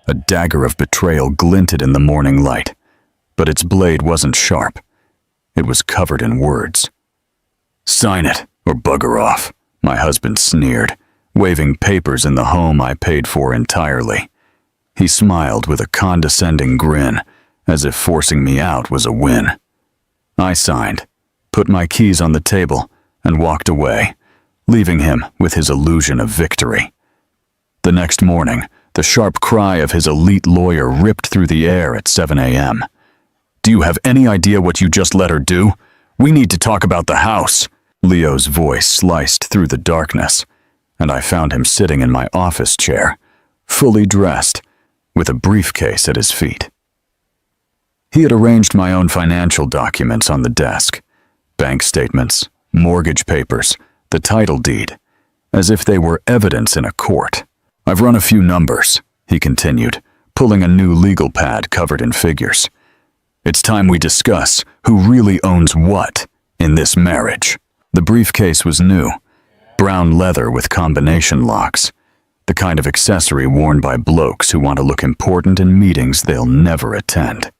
A dagger of betrayal glinted in the morning light, but its blade wasn't sharp. It was covered in words. "Sign it, or bugger off," my husband sneered, waving papers in the home I paid for entirely. He smiled with a condescending grin, as if forcing me out was a win. I signed, put my keys on the table, and walked away, leaving him with his illusion of victory. The next morning, the sharp cry of his elite lawyer ripped through the air at 7 a.m. "Do you have any idea what you just let her do? We need to talk about the house." Leo's voice sliced through the darkness, and I found him sitting in my office chair, fully dressed, with a briefcase at his feet. He had arranged my own financial documents on the desk, bank statements, mortgage papers, the title deed, as if they were evidence in a court. "I've run a few numbers," he continued, pulling a new legal pad covered in figures. "It's time we discuss who really owns what in this marriage." The briefcase was new, brown leather with combination locks, the kind of accessory worn by blokes who want to look important in meetings they'll never attend.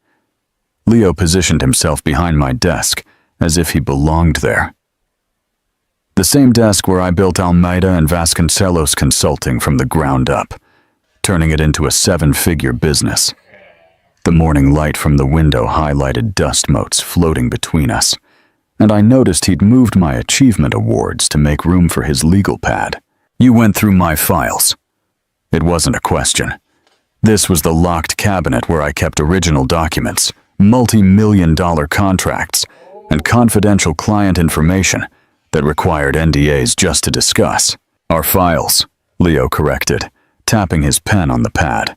Leo positioned himself behind my desk, as if he belonged there. The same desk where I built Almeida and Vasconcelos Consulting from the ground up, turning it into a 7-figure business. The morning light from the window highlighted dust motes floating between us, and I noticed he'd moved my achievement awards to make room for his legal pad. "You went through my files." It wasn't a question. This was the locked cabinet where I kept original documents, multi-million-dollar contracts, and confidential client information that required NDAs just to discuss. "Our files," Leo corrected, tapping his pen on the pad.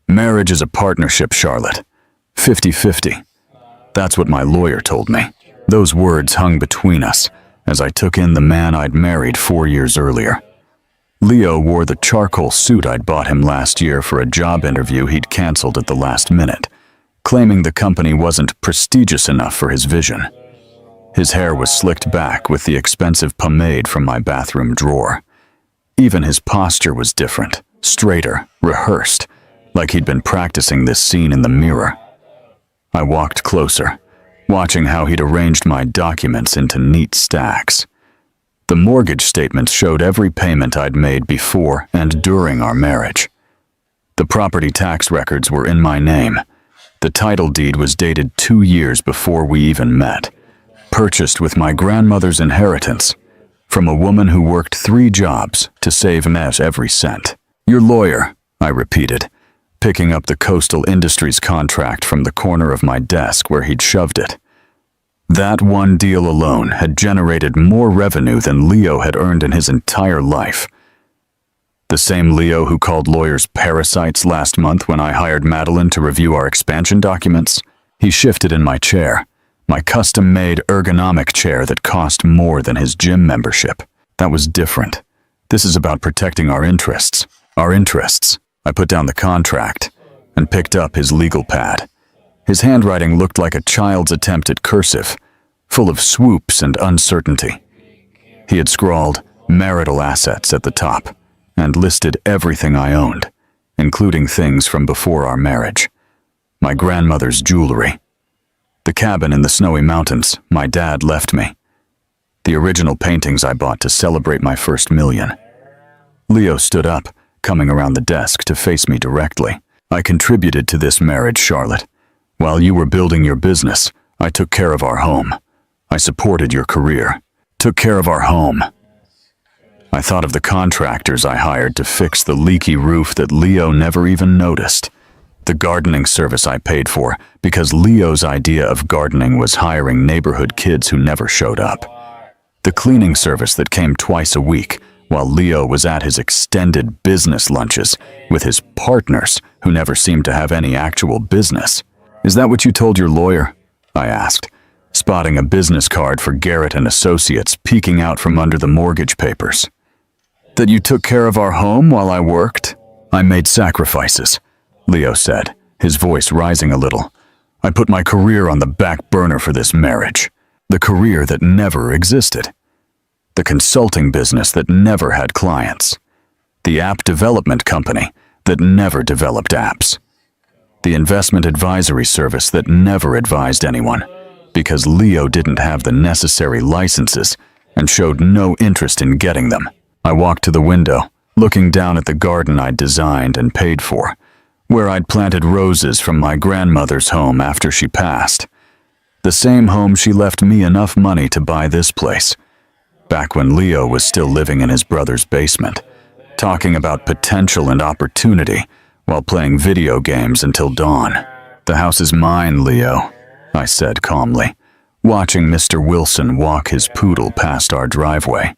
"Marriage is a partnership, Charlotte. 50-50. That's what my lawyer told me." Those words hung between us as I took in the man I'd married 4 years earlier. Leo wore the charcoal suit I'd bought him last year for a job interview he'd canceled at the last minute, claiming the company wasn't prestigious enough for his vision. His hair was slicked back with the expensive pomade from my bathroom drawer. Even his posture was different, straighter, rehearsed, like he'd been practicing this scene in the mirror. I walked closer, watching how he'd arranged my documents into neat stacks. The mortgage statements showed every payment I'd made before and during our marriage. The property tax records were in my name. The title deed was dated 2 years before we even met, purchased with my grandmother's inheritance, from a woman who worked 3 jobs to save Ness every cent. "Your lawyer," I repeated, picking up the Coastal Industries contract from the corner of my desk where he'd shoved it. That one deal alone had generated more revenue than Leo had earned in his entire life. The same Leo who called lawyers parasites last month when I hired Madeline to review our expansion documents. He shifted in my chair, my custom-made ergonomic chair that cost more than his gym membership. That was different. This is about protecting our interests. Our interests. I put down the contract and picked up his legal pad. His handwriting looked like a child's attempt at cursive, full of swoops and uncertainty. He had scrawled marital assets at the top and listed everything I owned, including things from before our marriage. My grandmother's jewelry. The cabin in the snowy mountains my dad left me. The original paintings I bought to celebrate my first million. Leo stood up, coming around the desk to face me directly. "I contributed to this marriage, Charlotte. While you were building your business, I took care of our home. I supported your career. Took care of our home." I thought of the contractors I hired to fix the leaky roof that Leo never even noticed. The gardening service I paid for because Leo's idea of gardening was hiring neighborhood kids who never showed up. The cleaning service that came twice a week while Leo was at his extended business lunches with his partners who never seemed to have any actual business. "Is that what you told your lawyer?" I asked, spotting a business card for Garrett and Associates peeking out from under the mortgage papers. "That you took care of our home while I worked?" "I made sacrifices," Leo said, his voice rising a little. "I put my career on the back burner for this marriage. The career that never existed. The consulting business that never had clients. The app development company that never developed apps. The investment advisory service that never advised anyone, because Leo didn't have the necessary licenses and showed no interest in getting them. I walked to the window, looking down at the garden I'd designed and paid for, where I'd planted roses from my grandmother's home after she passed. The same home she left me enough money to buy this place, back when Leo was still living in his brother's basement, talking about potential and opportunity while playing video games until dawn. "The house is mine, Leo," I said calmly, watching Mr. Wilson walk his poodle past our driveway.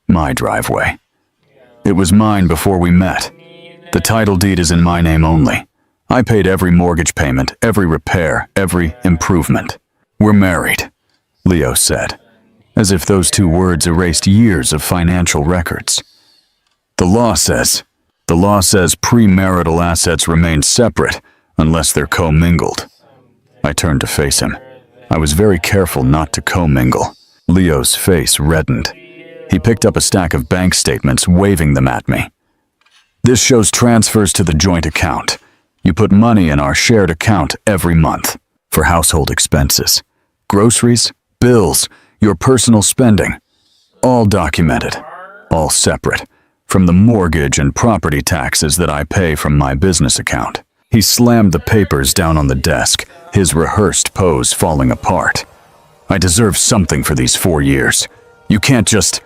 My driveway. It was mine before we met. The title deed is in my name only. I paid every mortgage payment, every repair, every improvement. "We're married," Leo said, as if those two words erased years of financial records. The law says premarital assets remain separate unless they're commingled." I turned to face him. I was very careful not to commingle. Leo's face reddened. He picked up a stack of bank statements, waving them at me. "This shows transfers to the joint account. You put money in our shared account every month for household expenses, groceries, bills, your personal spending. All documented, all separate, from the mortgage and property taxes that I pay from my business account." He slammed the papers down on the desk, his rehearsed pose falling apart. "I deserve something for these 4 years. You can't just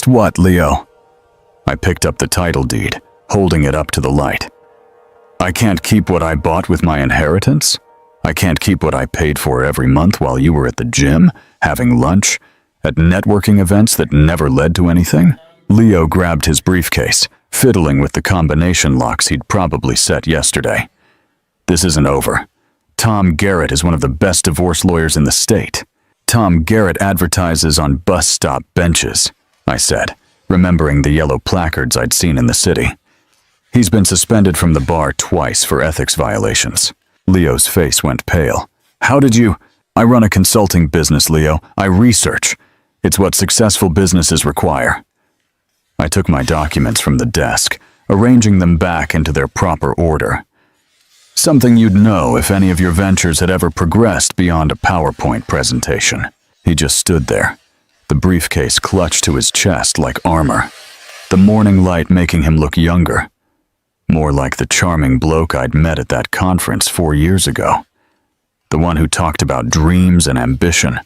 what, Leo?" I picked up the title deed, holding it up to the light. "I can't keep what I bought with my inheritance? I can't keep what I paid for every month while you were at the gym, having lunch, at networking events that never led to anything?" Leo grabbed his briefcase, fiddling with the combination locks he'd probably set yesterday. "This isn't over. Tom Garrett is one of the best divorce lawyers in the state. Tom Garrett advertises on bus stop benches," I said, remembering the yellow placards I'd seen in the city. "He's been suspended from the bar twice for ethics violations." Leo's face went pale. "How did you—" "I run a consulting business, Leo. I research. It's what successful businesses require." I took my documents from the desk, arranging them back into their proper order. "Something you'd know if any of your ventures had ever progressed beyond a PowerPoint presentation." He just stood there, the briefcase clutched to his chest like armor, the morning light making him look younger, more like the charming bloke I'd met at that conference 4 years ago, the one who talked about dreams and ambition,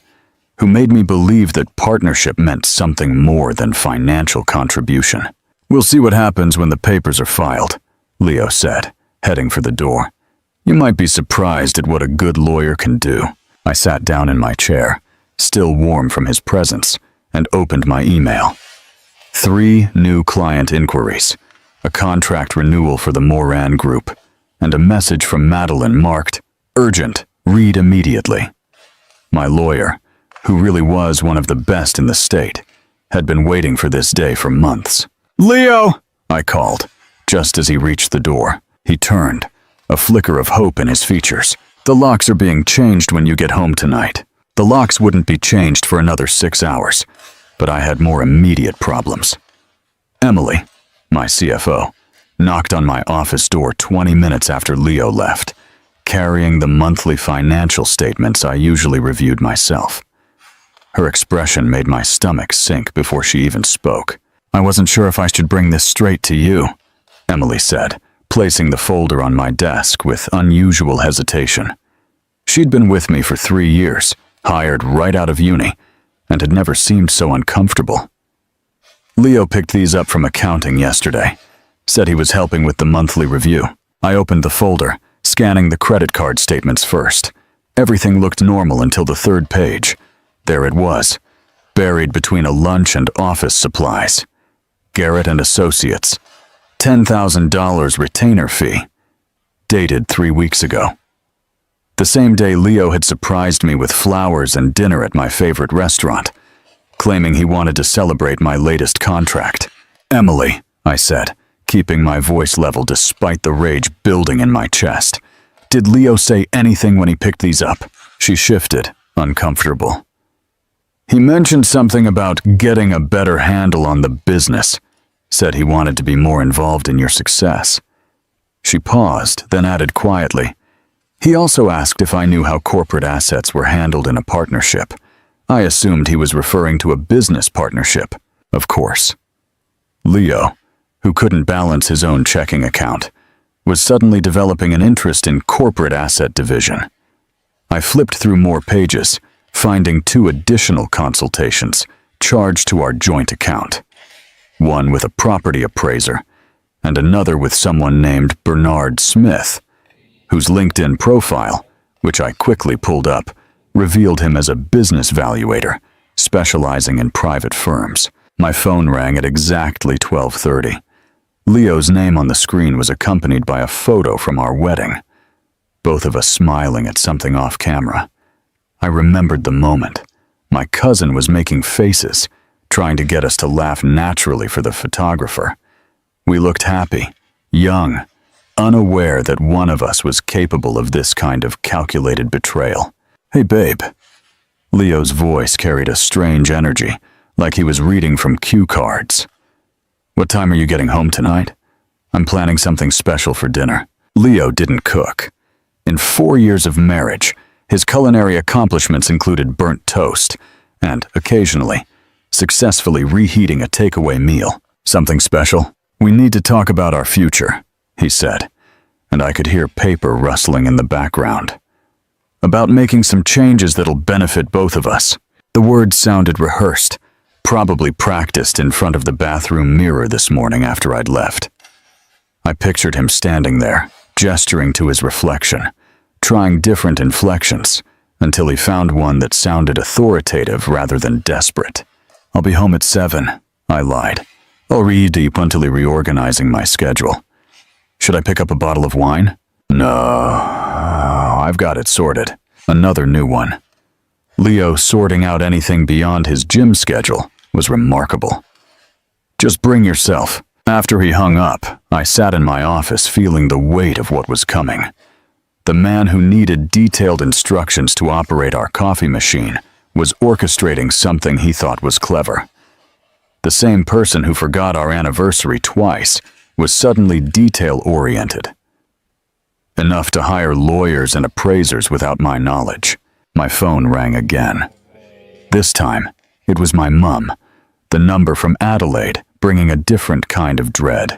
who made me believe that partnership meant something more than financial contribution. "We'll see what happens when the papers are filed," Leo said, heading for the door. "You might be surprised at what a good lawyer can do." I sat down in my chair, still warm from his presence, and opened my email. 3 new client inquiries, a contract renewal for the Moran Group, and a message from Madeline marked, "Urgent, read immediately." My lawyer, who really was one of the best in the state, had been waiting for this day for months. "Leo!" I called, just as he reached the door. He turned, a flicker of hope in his features. "The locks are being changed when you get home tonight." The locks wouldn't be changed for another 6 hours, but I had more immediate problems. Emily, my CFO, knocked on my office door 20 minutes after Leo left, carrying the monthly financial statements I usually reviewed myself. Her expression made my stomach sink before she even spoke. "I wasn't sure if I should bring this straight to you," Emily said, placing the folder on my desk with unusual hesitation. She'd been with me for 3 years, hired right out of uni, and had never seemed so uncomfortable. "Leo picked these up from accounting yesterday. Said he was helping with the monthly review." I opened the folder, scanning the credit card statements first. Everything looked normal until the 3rd page. There it was, buried between a lunch and office supplies. Garrett and Associates, $10,000 retainer fee, dated 3 weeks ago. The same day Leo had surprised me with flowers and dinner at my favorite restaurant, claiming he wanted to celebrate my latest contract. "Emily," I said, keeping my voice level despite the rage building in my chest. "Did Leo say anything when he picked these up?" She shifted, uncomfortable. "He mentioned something about getting a better handle on the business. Said he wanted to be more involved in your success. She paused, then added quietly, "He also asked if I knew how corporate assets were handled in a partnership. I assumed he was referring to a business partnership, of course." Leo, who couldn't balance his own checking account, was suddenly developing an interest in corporate asset division. I flipped through more pages, finding 2 additional consultations charged to our joint account. One with a property appraiser, and another with someone named Bernard Smith, whose LinkedIn profile, which I quickly pulled up, revealed him as a business valuator, specializing in private firms. My phone rang at exactly 12:30. Leo's name on the screen was accompanied by a photo from our wedding, both of us smiling at something off camera. I remembered the moment. My cousin was making faces, trying to get us to laugh naturally for the photographer. We looked happy, young, unaware that one of us was capable of this kind of calculated betrayal. "Hey, babe." Leo's voice carried a strange energy, like he was reading from cue cards. "What time are you getting home tonight? I'm planning something special for dinner." Leo didn't cook. In 4 years of marriage, his culinary accomplishments included burnt toast and, occasionally, successfully reheating a takeaway meal. "Something special? We need to talk about our future," he said, and I could hear paper rustling in the background. "About making some changes that'll benefit both of us." The words sounded rehearsed, probably practiced in front of the bathroom mirror this morning after I'd left. I pictured him standing there, gesturing to his reflection, trying different inflections, until he found one that sounded authoritative rather than desperate. "I'll be home at 7, I lied, already mentally reorganizing my schedule. "Should I pick up a bottle of wine?" "No, I've got it sorted." Another new one. Leo sorting out anything beyond his gym schedule was remarkable. "Just bring yourself." After he hung up, I sat in my office feeling the weight of what was coming. The man who needed detailed instructions to operate our coffee machine was orchestrating something he thought was clever. The same person who forgot our anniversary twice was suddenly detail-oriented, enough to hire lawyers and appraisers without my knowledge. My phone rang again. This time, it was my mum, the number from Adelaide, bringing a different kind of dread.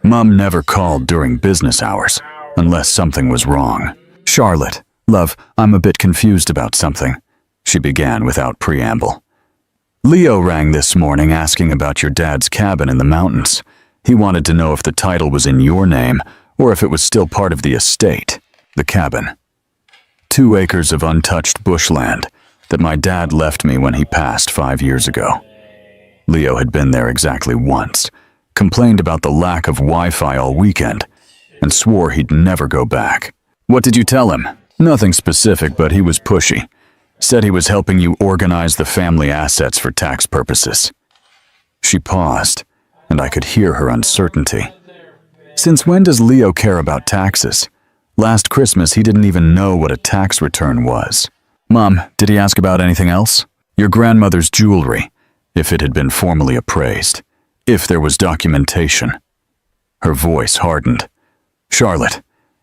Mum never called during business hours, unless something was wrong. "Charlotte, love, I'm a bit confused about something," she began without preamble. "Leo rang this morning asking about your dad's cabin in the mountains. He wanted to know if the title was in your name or if it was still part of the estate." The cabin. 2 acres of untouched bushland that my dad left me when he passed 5 years ago. Leo had been there exactly once, complained about the lack of Wi-Fi all weekend, and swore he'd never go back. "What did you tell him?" "Nothing specific, but he was pushy. Said he was helping you organize the family assets for tax purposes." She paused, and I could hear her uncertainty. "Since when does Leo care about taxes? Last Christmas he didn't even know what a tax return was." "Mom, did he ask about anything else?" "Your grandmother's jewelry, if it had been formally appraised, if there was documentation." Her voice hardened. "Charlotte,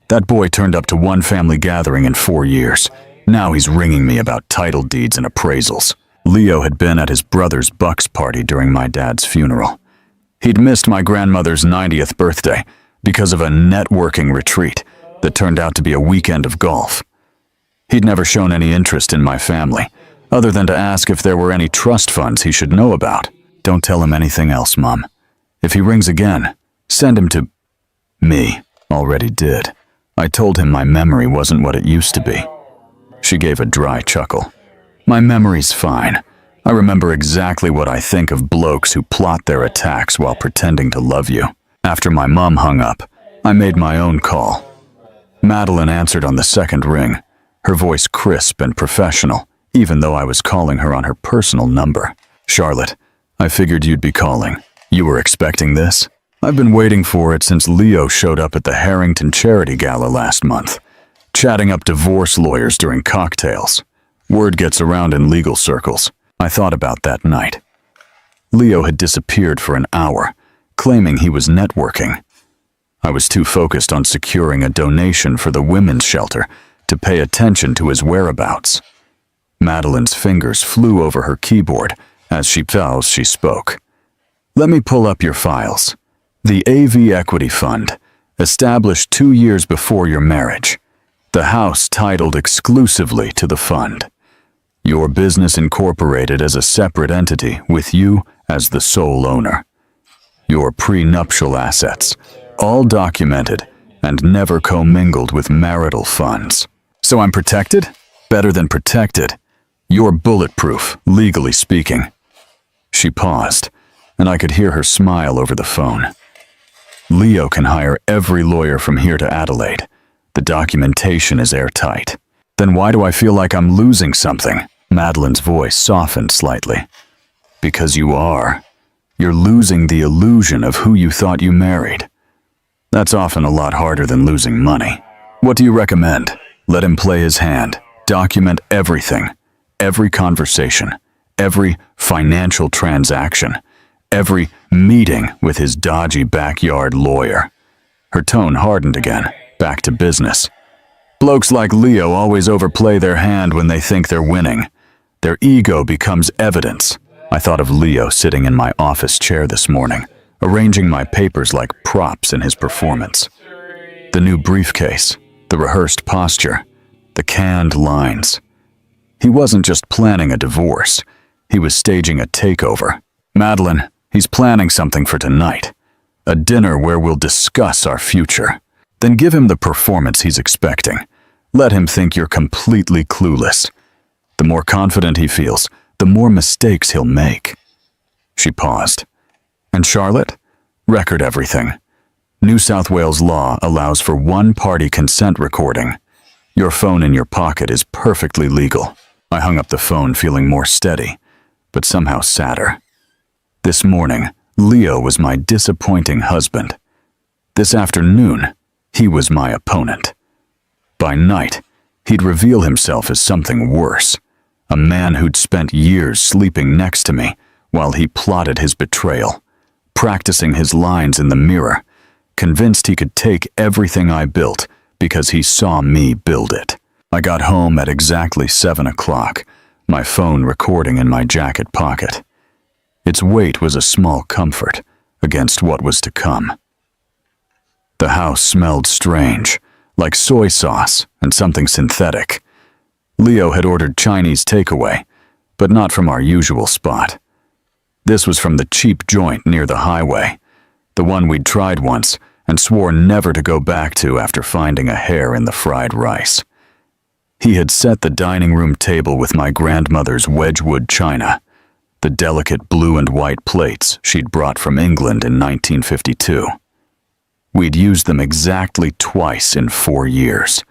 that boy turned up to 1 family gathering in 4 years. Now he's ringing me about title deeds and appraisals." Leo had been at his brother's Bucks party during my dad's funeral. He'd missed my grandmother's 90th birthday because of a networking retreat that turned out to be a weekend of golf. He'd never shown any interest in my family, other than to ask if there were any trust funds he should know about. "Don't tell him anything else, Mom. If he rings again, send him to..." "Me already did. I told him my memory wasn't what it used to be." She gave a dry chuckle. "My memory's fine. I remember exactly what I think of blokes who plot their attacks while pretending to love you." After my mom hung up, I made my own call. Madeline answered on the second ring, her voice crisp and professional, even though I was calling her on her personal number. "Charlotte, I figured you'd be calling. You were expecting this?" "I've been waiting for it since Leo showed up at the Harrington Charity Gala last month, chatting up divorce lawyers during cocktails. Word gets around in legal circles. I thought about that night. Leo had disappeared for an hour, claiming he was networking. I was too focused on securing a donation for the women's shelter to pay attention to his whereabouts. Madeline's fingers flew over her keyboard as she spoke. Let me pull up your files. The AV Equity Fund, established 2 years before your marriage. The house titled exclusively to the fund. Your business incorporated as a separate entity with you as the sole owner. Your prenuptial assets, all documented and never commingled with marital funds. So I'm protected? Better than protected. You're bulletproof, legally speaking. She paused, and I could hear her smile over the phone. Leo can hire every lawyer from here to Adelaide. The documentation is airtight. Then why do I feel like I'm losing something? Madeline's voice softened slightly. Because you are. You're losing the illusion of who you thought you married. That's often a lot harder than losing money. What do you recommend? Let him play his hand. Document everything. Every conversation. Every financial transaction. Every meeting with his dodgy backyard lawyer. Her tone hardened again, back to business. Blokes like Leo always overplay their hand when they think they're winning. Their ego becomes evidence. I thought of Leo sitting in my office chair this morning, arranging my papers like props in his performance. The new briefcase, the rehearsed posture, the canned lines. He wasn't just planning a divorce. He was staging a takeover. Madeline, he's planning something for tonight. A dinner where we'll discuss our future. Then give him the performance he's expecting. Let him think you're completely clueless. The more confident he feels, the more mistakes he'll make. She paused. And Charlotte? Record everything. New South Wales law allows for one-party consent recording. Your phone in your pocket is perfectly legal. I hung up the phone feeling more steady, but somehow sadder. This morning, Leo was my disappointing husband. This afternoon, he was my opponent. By night, he'd reveal himself as something worse, a man who'd spent years sleeping next to me while he plotted his betrayal, practicing his lines in the mirror, convinced he could take everything I built because he saw me build it. I got home at exactly 7 o'clock, my phone recording in my jacket pocket. Its weight was a small comfort against what was to come. The house smelled strange, like soy sauce and something synthetic. Leo had ordered Chinese takeaway, but not from our usual spot. This was from the cheap joint near the highway, the one we'd tried once and swore never to go back to after finding a hair in the fried rice. He had set the dining room table with my grandmother's Wedgwood china, the delicate blue and white plates she'd brought from England in 1952. We'd used them exactly twice in 4 years,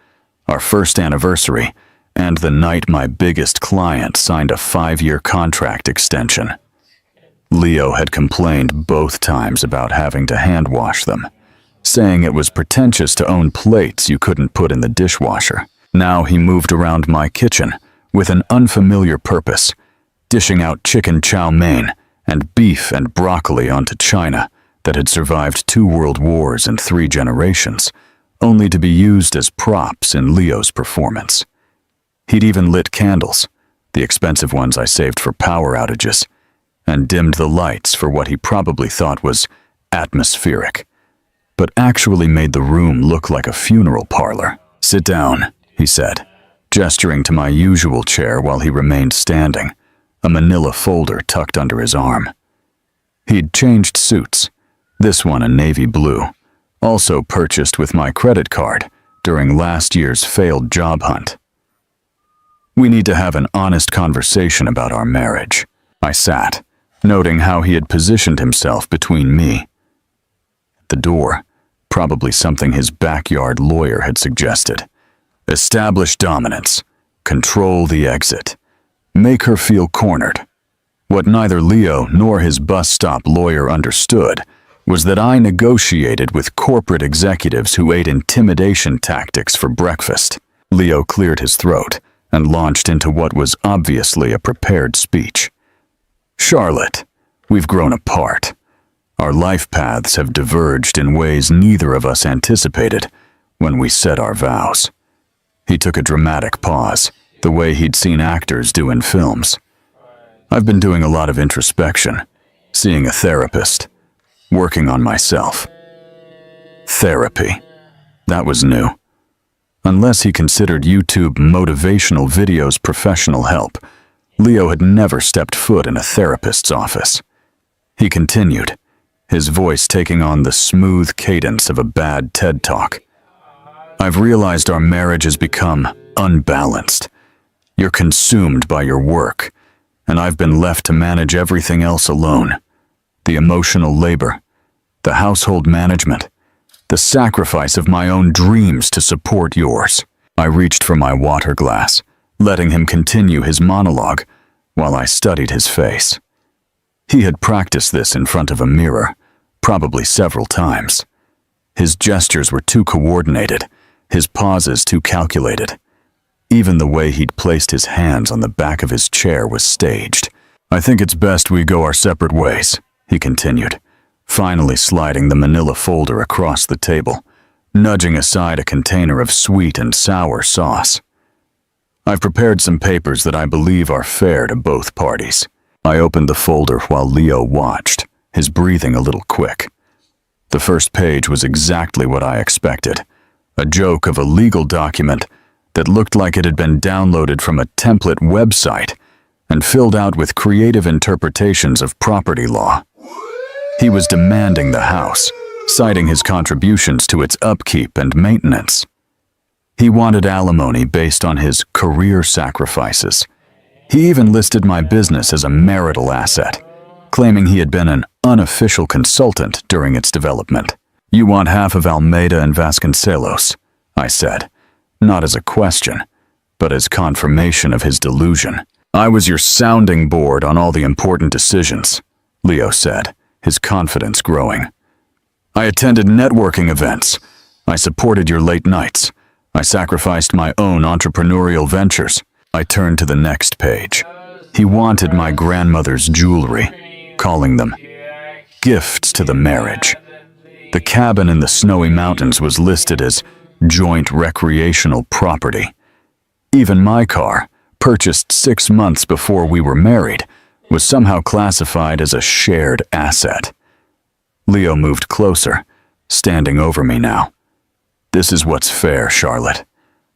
our first anniversary and the night my biggest client signed a 5-year contract extension. Leo had complained both times about having to hand wash them, saying it was pretentious to own plates you couldn't put in the dishwasher. Now he moved around my kitchen with an unfamiliar purpose, dishing out chicken chow mein and beef and broccoli onto china that had survived 2 world wars and 3 generations, only to be used as props in Leo's performance. He'd even lit candles, the expensive ones I saved for power outages, and dimmed the lights for what he probably thought was atmospheric, but actually made the room look like a funeral parlor. Sit down, he said, gesturing to my usual chair while he remained standing, a manila folder tucked under his arm. He'd changed suits, this one a navy blue, also purchased with my credit card during last year's failed job hunt. We need to have an honest conversation about our marriage. I sat, noting how he had positioned himself between me. The door, probably something his backyard lawyer had suggested. Establish dominance. Control the exit. Make her feel cornered. What neither Leo nor his bus stop lawyer understood was that I negotiated with corporate executives who ate intimidation tactics for breakfast. Leo cleared his throat and launched into what was obviously a prepared speech. Charlotte, we've grown apart. Our life paths have diverged in ways neither of us anticipated when we said our vows. He took a dramatic pause, the way he'd seen actors do in films. I've been doing a lot of introspection, seeing a therapist, working on myself. Therapy. That was new. Unless he considered YouTube motivational videos professional help, Leo had never stepped foot in a therapist's office. He continued, his voice taking on the smooth cadence of a bad TED Talk. I've realized our marriage has become unbalanced. You're consumed by your work, and I've been left to manage everything else alone. The emotional labor, the household management, the sacrifice of my own dreams to support yours. I reached for my water glass, letting him continue his monologue while I studied his face. He had practiced this in front of a mirror, probably several times. His gestures were too coordinated, his pauses too calculated. Even the way he'd placed his hands on the back of his chair was staged. I think it's best we go our separate ways, he continued, finally sliding the manila folder across the table, nudging aside a container of sweet and sour sauce. I've prepared some papers that I believe are fair to both parties. I opened the folder while Leo watched, his breathing a little quick. The first page was exactly what I expected, a joke of a legal document that looked like it had been downloaded from a template website and filled out with creative interpretations of property law. He was demanding the house, citing his contributions to its upkeep and maintenance. He wanted alimony based on his career sacrifices. He even listed my business as a marital asset, claiming he had been an unofficial consultant during its development. You want half of Almeida and Vasconcelos, I said, not as a question, but as confirmation of his delusion. I was your sounding board on all the important decisions, Leo said, his confidence growing. I attended networking events. I supported your late nights. I sacrificed my own entrepreneurial ventures. I turned to the next page. He wanted my grandmother's jewelry, calling them gifts to the marriage. The cabin in the snowy mountains was listed as joint recreational property. Even my car, purchased 6 months before we were married, was somehow classified as a shared asset. Leo moved closer, standing over me now. This is what's fair, Charlotte.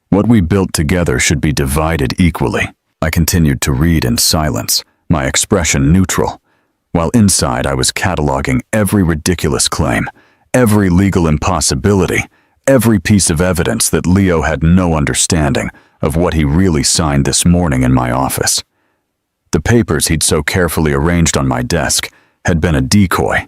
What we built together should be divided equally. I continued to read in silence, my expression neutral, while inside I was cataloging every ridiculous claim, every legal impossibility, every piece of evidence that Leo had no understanding of what he really signed this morning in my office. The papers he'd so carefully arranged on my desk had been a decoy.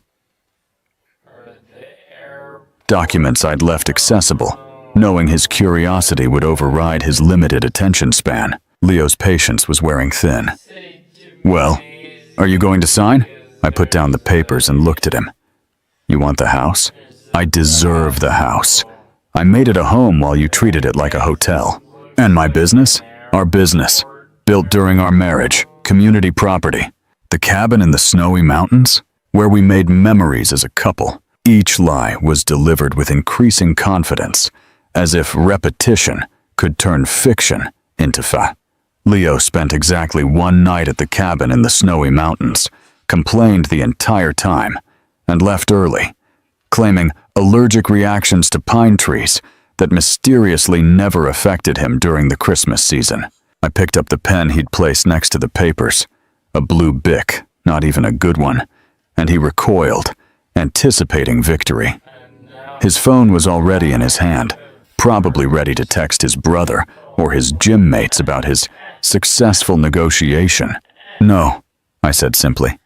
Documents I'd left accessible, knowing his curiosity would override his limited attention span. Leo's patience was wearing thin. Well, are you going to sign? I put down the papers and looked at him. You want the house? I deserve the house. I made it a home while you treated it like a hotel. And my business? Our business. Built during our marriage. Community property. The cabin in the snowy mountains? Where we made memories as a couple. Each lie was delivered with increasing confidence, as if repetition could turn fiction into fact. Leo spent exactly 1 night at the cabin in the snowy mountains, complained the entire time, and left early, claiming allergic reactions to pine trees that mysteriously never affected him during the Christmas season. I picked up the pen he'd placed next to the papers, a blue Bic, not even a good one, and he recoiled, anticipating victory. His phone was already in his hand, probably ready to text his brother or his gym mates about his successful negotiation. No, I said simply,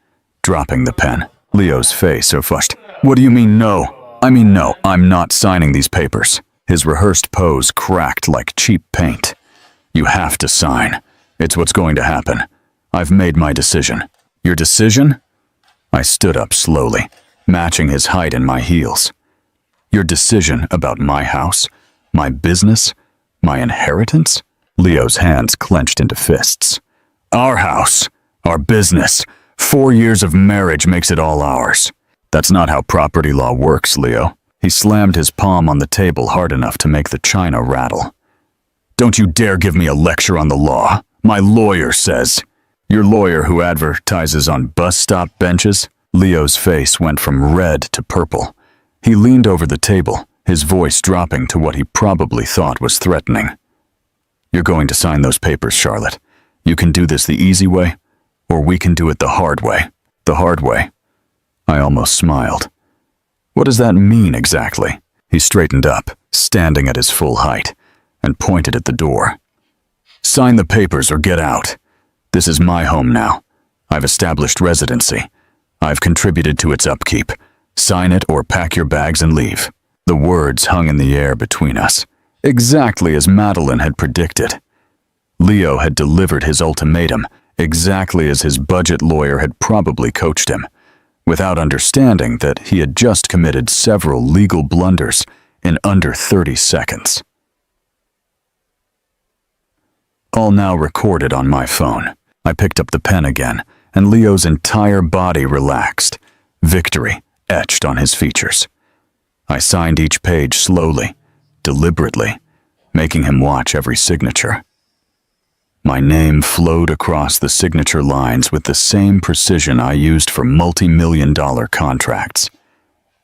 dropping the pen. Leo's face flushed. What do you mean no? I mean no, I'm not signing these papers. His rehearsed pose cracked like cheap paint. You have to sign. It's what's going to happen. I've made my decision. Your decision? I stood up slowly, matching his height in my heels. Your decision about my house, my business, my inheritance? Leo's hands clenched into fists. Our house, our business, 4 years of marriage makes it all ours. That's not how property law works, Leo. He slammed his palm on the table hard enough to make the china rattle. Don't you dare give me a lecture on the law. My lawyer says. Your lawyer who advertises on bus stop benches? Leo's face went from red to purple. He leaned over the table, his voice dropping to what he probably thought was threatening. You're going to sign those papers, Charlotte. You can do this the easy way, or we can do it the hard way. The hard way. I almost smiled. What does that mean exactly? He straightened up, standing at his full height, and pointed at the door. Sign the papers or get out. This is my home now. I've established residency. I've contributed to its upkeep. Sign it or pack your bags and leave. The words hung in the air between us, exactly as Madeline had predicted. Leo had delivered his ultimatum exactly as his budget lawyer had probably coached him, without understanding that he had just committed several legal blunders in under 30 seconds. All now recorded on my phone. I picked up the pen again, and Leo's entire body relaxed, victory etched on his features. I signed each page slowly, deliberately, making him watch every signature. My name flowed across the signature lines with the same precision I used for multi-million-dollar contracts.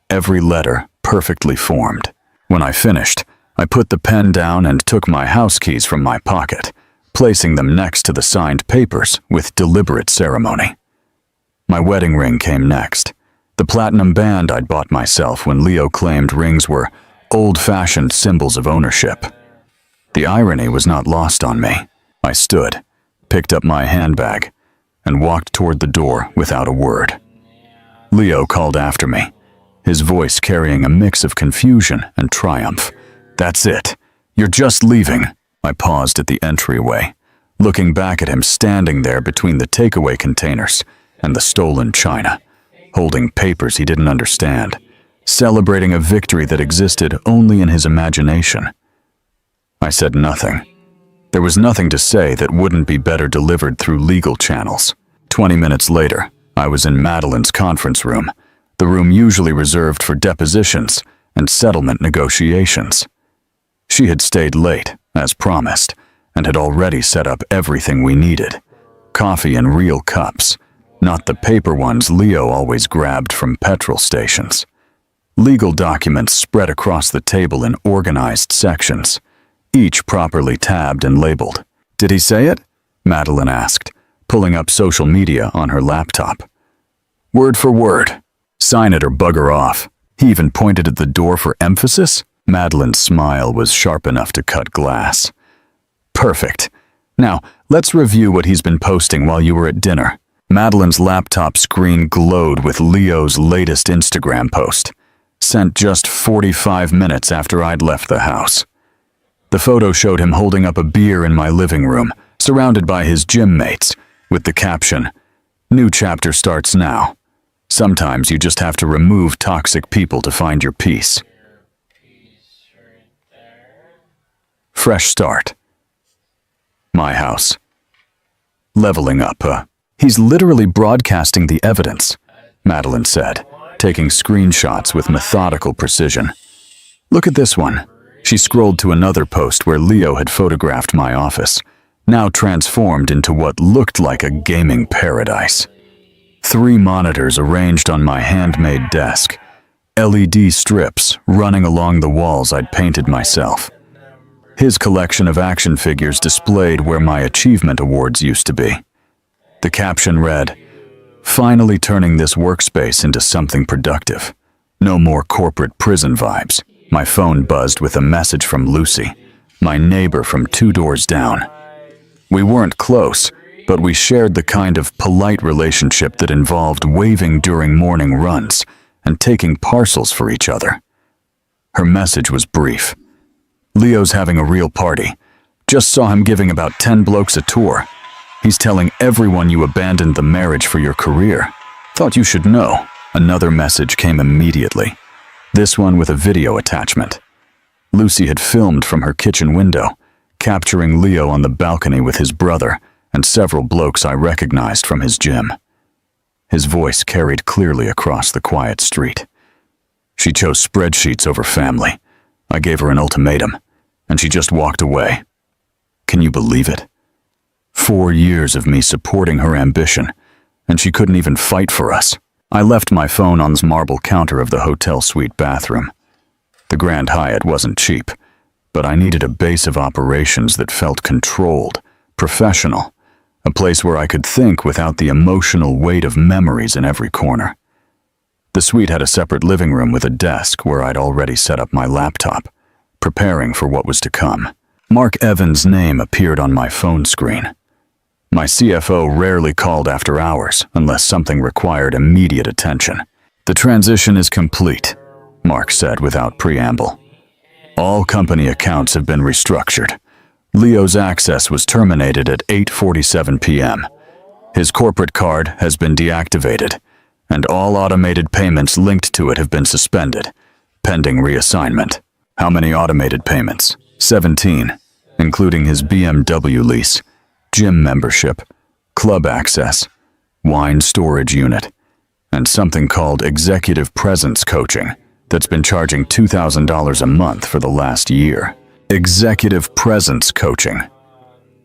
Every letter perfectly formed. When I finished, I put the pen down and took my house keys from my pocket, placing them next to the signed papers with deliberate ceremony. My wedding ring came next, the platinum band I'd bought myself when Leo claimed rings were old-fashioned symbols of ownership. The irony was not lost on me. I stood, picked up my handbag, and walked toward the door without a word. Leo called after me, his voice carrying a mix of confusion and triumph. That's it. You're just leaving. I paused at the entryway, looking back at him standing there between the takeaway containers and the stolen china, holding papers he didn't understand, celebrating a victory that existed only in his imagination. I said nothing. There was nothing to say that wouldn't be better delivered through legal channels. 20 minutes later, I was in Madeline's conference room, the room usually reserved for depositions and settlement negotiations. She had stayed late, as promised, and had already set up everything we needed. Coffee in real cups, not the paper ones Leo always grabbed from petrol stations. Legal documents spread across the table in organized sections, each properly tabbed and labeled. Did he say it? Madeline asked, pulling up social media on her laptop. Word for word. Sign it or bugger off. He even pointed at the door for emphasis. Madeline's smile was sharp enough to cut glass. Perfect. Now, let's review what he's been posting while you were at dinner. Madeline's laptop screen glowed with Leo's latest Instagram post, sent just 45 minutes after I'd left the house. The photo showed him holding up a beer in my living room, surrounded by his gym mates, with the caption, "New chapter starts now. Sometimes you just have to remove toxic people to find your peace." Fresh start. My house. Leveling up, He's literally broadcasting the evidence, Madeline said, taking screenshots with methodical precision. Look at this one. She scrolled to another post where Leo had photographed my office, now transformed into what looked like a gaming paradise. 3 monitors arranged on my handmade desk, LED strips running along the walls I'd painted myself. His collection of action figures displayed where my achievement awards used to be. The caption read, "Finally turning this workspace into something productive. No more corporate prison vibes." My phone buzzed with a message from Lucy, my neighbor from 2 doors down. We weren't close, but we shared the kind of polite relationship that involved waving during morning runs and taking parcels for each other. Her message was brief. "Leo's having a real party. Just saw him giving about 10 blokes a tour. He's telling everyone you abandoned the marriage for your career. Thought you should know." Another message came immediately, this one with a video attachment. Lucy had filmed from her kitchen window, capturing Leo on the balcony with his brother and several blokes I recognized from his gym. His voice carried clearly across the quiet street. She chose spreadsheets over family. I gave her an ultimatum, and she just walked away. Can you believe it? 4 years of me supporting her ambition, and she couldn't even fight for us. I left my phone on the marble counter of the hotel suite bathroom. The Grand Hyatt wasn't cheap, but I needed a base of operations that felt controlled, professional, a place where I could think without the emotional weight of memories in every corner. The suite had a separate living room with a desk where I'd already set up my laptop, preparing for what was to come. Mark Evans' name appeared on my phone screen. My CFO rarely called after hours unless something required immediate attention. The transition is complete, Mark said without preamble. All company accounts have been restructured. Leo's access was terminated at 8:47 p.m. His corporate card has been deactivated, and all automated payments linked to it have been suspended, pending reassignment. How many automated payments? 17, including his BMW lease, gym membership, club access, wine storage unit, and something called executive presence coaching that's been charging $2,000 a month for the last year. Executive presence coaching.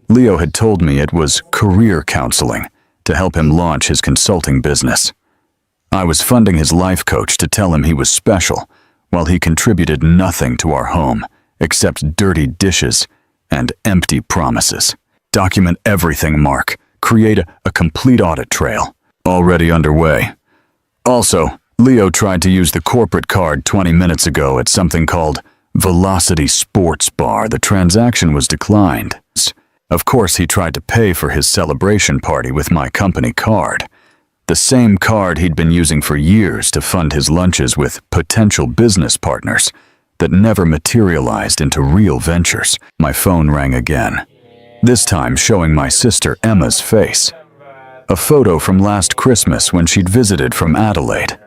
Leo had told me it was career counseling to help him launch his consulting business. I was funding his life coach to tell him he was special, while he contributed nothing to our home except dirty dishes and empty promises. Document everything, Mark. Create a complete audit trail. Already underway. Also, Leo tried to use the corporate card 20 minutes ago at something called Velocity Sports Bar. The transaction was declined. Of course, he tried to pay for his celebration party with my company card. The same card he'd been using for years to fund his lunches with potential business partners that never materialized into real ventures. My phone rang again, this time showing my sister Emma's face. A photo from last Christmas when she'd visited from Adelaide.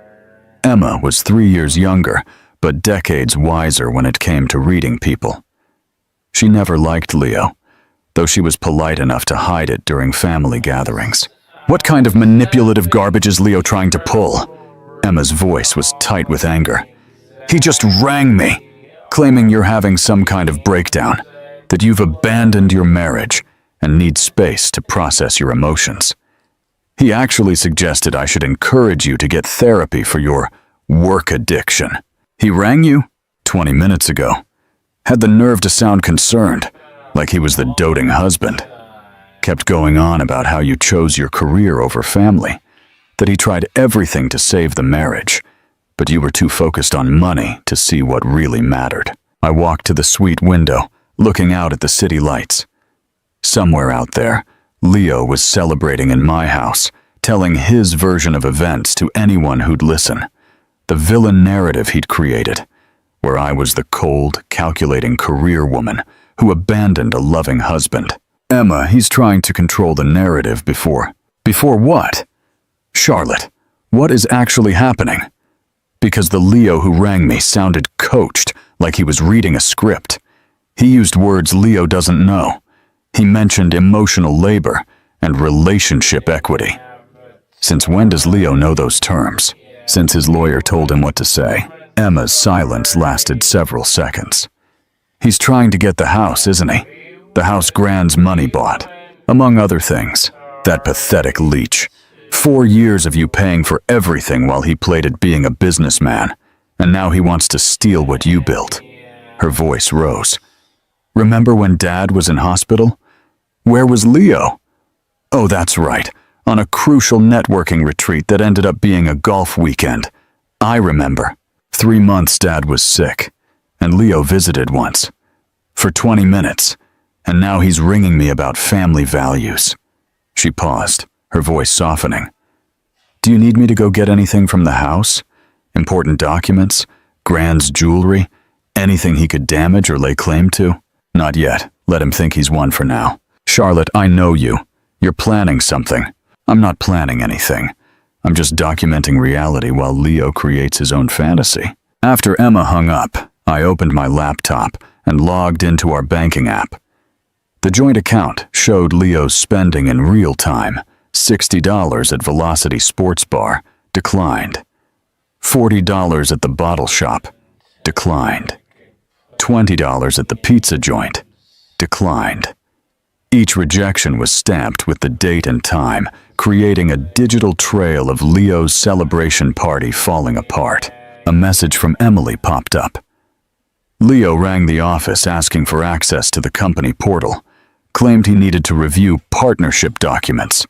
Emma was 3 years younger, but decades wiser when it came to reading people. She never liked Leo, though she was polite enough to hide it during family gatherings. What kind of manipulative garbage is Leo trying to pull? Emma's voice was tight with anger. He just rang me, claiming you're having some kind of breakdown, that you've abandoned your marriage and need space to process your emotions. He actually suggested I should encourage you to get therapy for your work addiction. He rang you 20 minutes ago. Had the nerve to sound concerned, like he was the doting husband. Kept going on about how you chose your career over family, that he tried everything to save the marriage, but you were too focused on money to see what really mattered. I walked to the suite window, looking out at the city lights. Somewhere out there, Leo was celebrating in my house, telling his version of events to anyone who'd listen. The villain narrative he'd created, where I was the cold, calculating career woman who abandoned a loving husband. Emma, he's trying to control the narrative before what? Charlotte, what is actually happening? Because the Leo who rang me sounded coached, like he was reading a script. He used words Leo doesn't know. He mentioned emotional labor and relationship equity. Since when does Leo know those terms? Since his lawyer told him what to say. Emma's silence lasted several seconds. He's trying to get the house, isn't he? The house Grand's money bought. Among other things. That pathetic leech. 4 years of you paying for everything while he played at being a businessman, and now he wants to steal what you built. Her voice rose. Remember when Dad was in hospital? Where was Leo? Oh, that's right. On a crucial networking retreat that ended up being a golf weekend. I remember. 3 months Dad was sick, and Leo visited once. For 20 minutes, and now he's ringing me about family values. She paused, her voice softening. Do you need me to go get anything from the house? Important documents? Grand's jewelry? Anything he could damage or lay claim to? Not yet. Let him think he's won for now. Charlotte, I know you. You're planning something. I'm not planning anything. I'm just documenting reality while Leo creates his own fantasy. After Emma hung up, I opened my laptop and logged into our banking app. The joint account showed Leo's spending in real time, $60 at Velocity Sports Bar, declined. $40 at the bottle shop, declined. $20 at the pizza joint, declined. Each rejection was stamped with the date and time, creating a digital trail of Leo's celebration party falling apart. A message from Emily popped up. Leo rang the office asking for access to the company portal, claimed he needed to review partnership documents.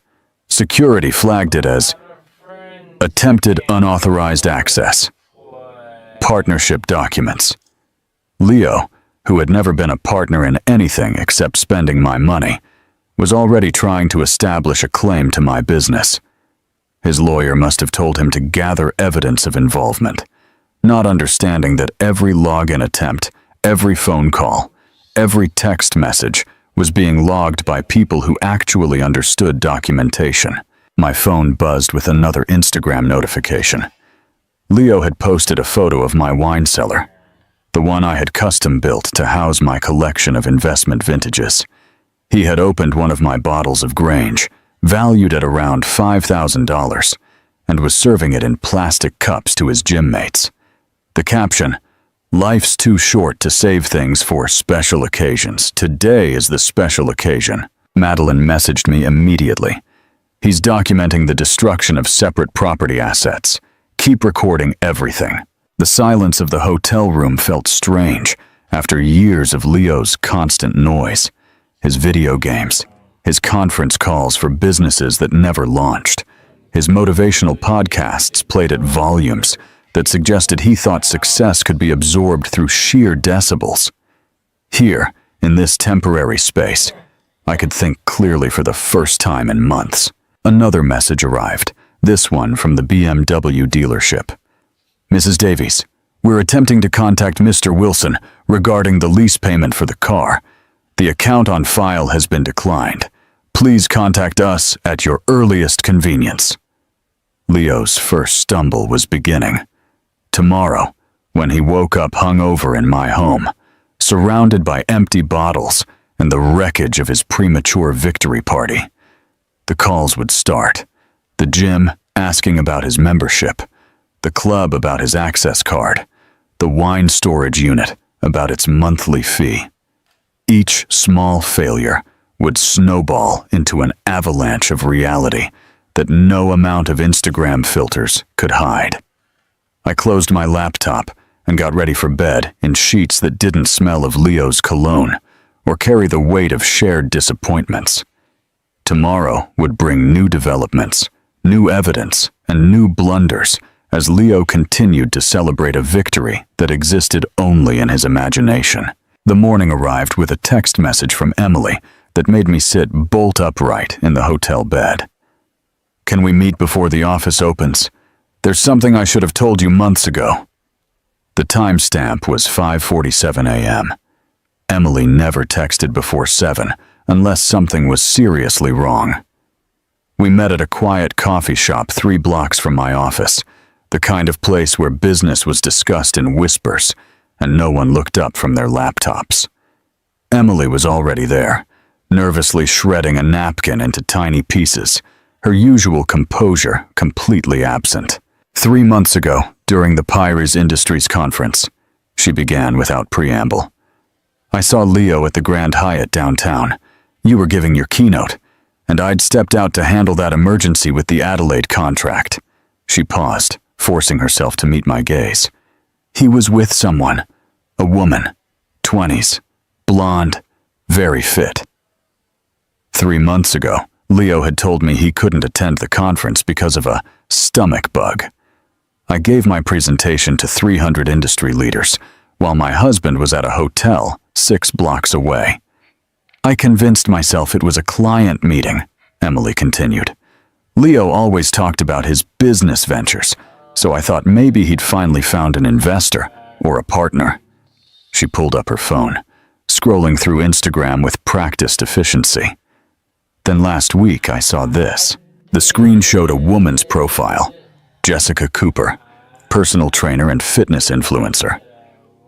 Security flagged it as attempted unauthorized access. Partnership documents. Leo, who had never been a partner in anything except spending my money, was already trying to establish a claim to my business. His lawyer must have told him to gather evidence of involvement, not understanding that every login attempt, every phone call, every text message was being logged by people who actually understood documentation. My phone buzzed with another Instagram notification. Leo had posted a photo of my wine cellar, the one I had custom built to house my collection of investment vintages. He had opened one of my bottles of Grange, valued at around $5,000, and was serving it in plastic cups to his gym mates. The caption, "Life's too short to save things for special occasions. Today is the special occasion." Madeline messaged me immediately. "He's documenting the destruction of separate property assets. Keep recording everything." The silence of the hotel room felt strange after years of Leo's constant noise, his video games, his conference calls for businesses that never launched, his motivational podcasts played at volumes that suggested he thought success could be absorbed through sheer decibels. Here, in this temporary space, I could think clearly for the first time in months. Another message arrived, this one from the BMW dealership. "Mrs. Davies, we're attempting to contact Mr. Wilson regarding the lease payment for the car. The account on file has been declined. Please contact us at your earliest convenience." Leo's first stumble was beginning. Tomorrow, when he woke up hungover in my home, surrounded by empty bottles and the wreckage of his premature victory party, the calls would start. The gym asking about his membership, the club about his access card, the wine storage unit about its monthly fee. Each small failure would snowball into an avalanche of reality that no amount of Instagram filters could hide. I closed my laptop and got ready for bed in sheets that didn't smell of Leo's cologne or carry the weight of shared disappointments. Tomorrow would bring new developments, new evidence, and new blunders as Leo continued to celebrate a victory that existed only in his imagination. The morning arrived with a text message from Emily that made me sit bolt upright in the hotel bed. "Can we meet before the office opens? There's something I should have told you months ago." The timestamp was 5:47 a.m. Emily never texted before 7 unless something was seriously wrong. We met at a quiet coffee shop 3 blocks from my office, the kind of place where business was discussed in whispers and no one looked up from their laptops. Emily was already there, nervously shredding a napkin into tiny pieces, her usual composure completely absent. 3 months ago, during the Pyres Industries conference, she began without preamble. "I saw Leo at the Grand Hyatt downtown. You were giving your keynote, and I'd stepped out to handle that emergency with the Adelaide contract." She paused, forcing herself to meet my gaze. "He was with someone, a woman, 20s, blonde, very fit." 3 months ago, Leo had told me he couldn't attend the conference because of a stomach bug. I gave my presentation to 300 industry leaders, while my husband was at a hotel 6 blocks away. "I convinced myself it was a client meeting," Emily continued. "Leo always talked about his business ventures, so I thought maybe he'd finally found an investor or a partner." She pulled up her phone, scrolling through Instagram with practiced efficiency. Then last week I saw this. The screen showed a woman's profile, Jessica Cooper, personal trainer and fitness influencer.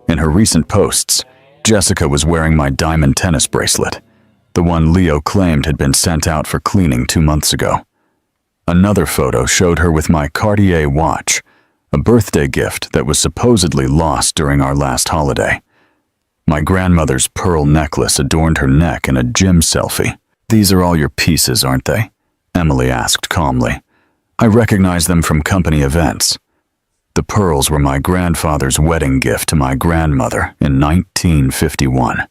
In her recent posts, Jessica was wearing my diamond tennis bracelet, the one Leo claimed had been sent out for cleaning 2 months ago. Another photo showed her with my Cartier watch, a birthday gift that was supposedly lost during our last holiday. My grandmother's pearl necklace adorned her neck in a gym selfie. "These are all your pieces, aren't they?" Emily asked calmly. "I recognize them from company events." The pearls were my grandfather's wedding gift to my grandmother in 1951.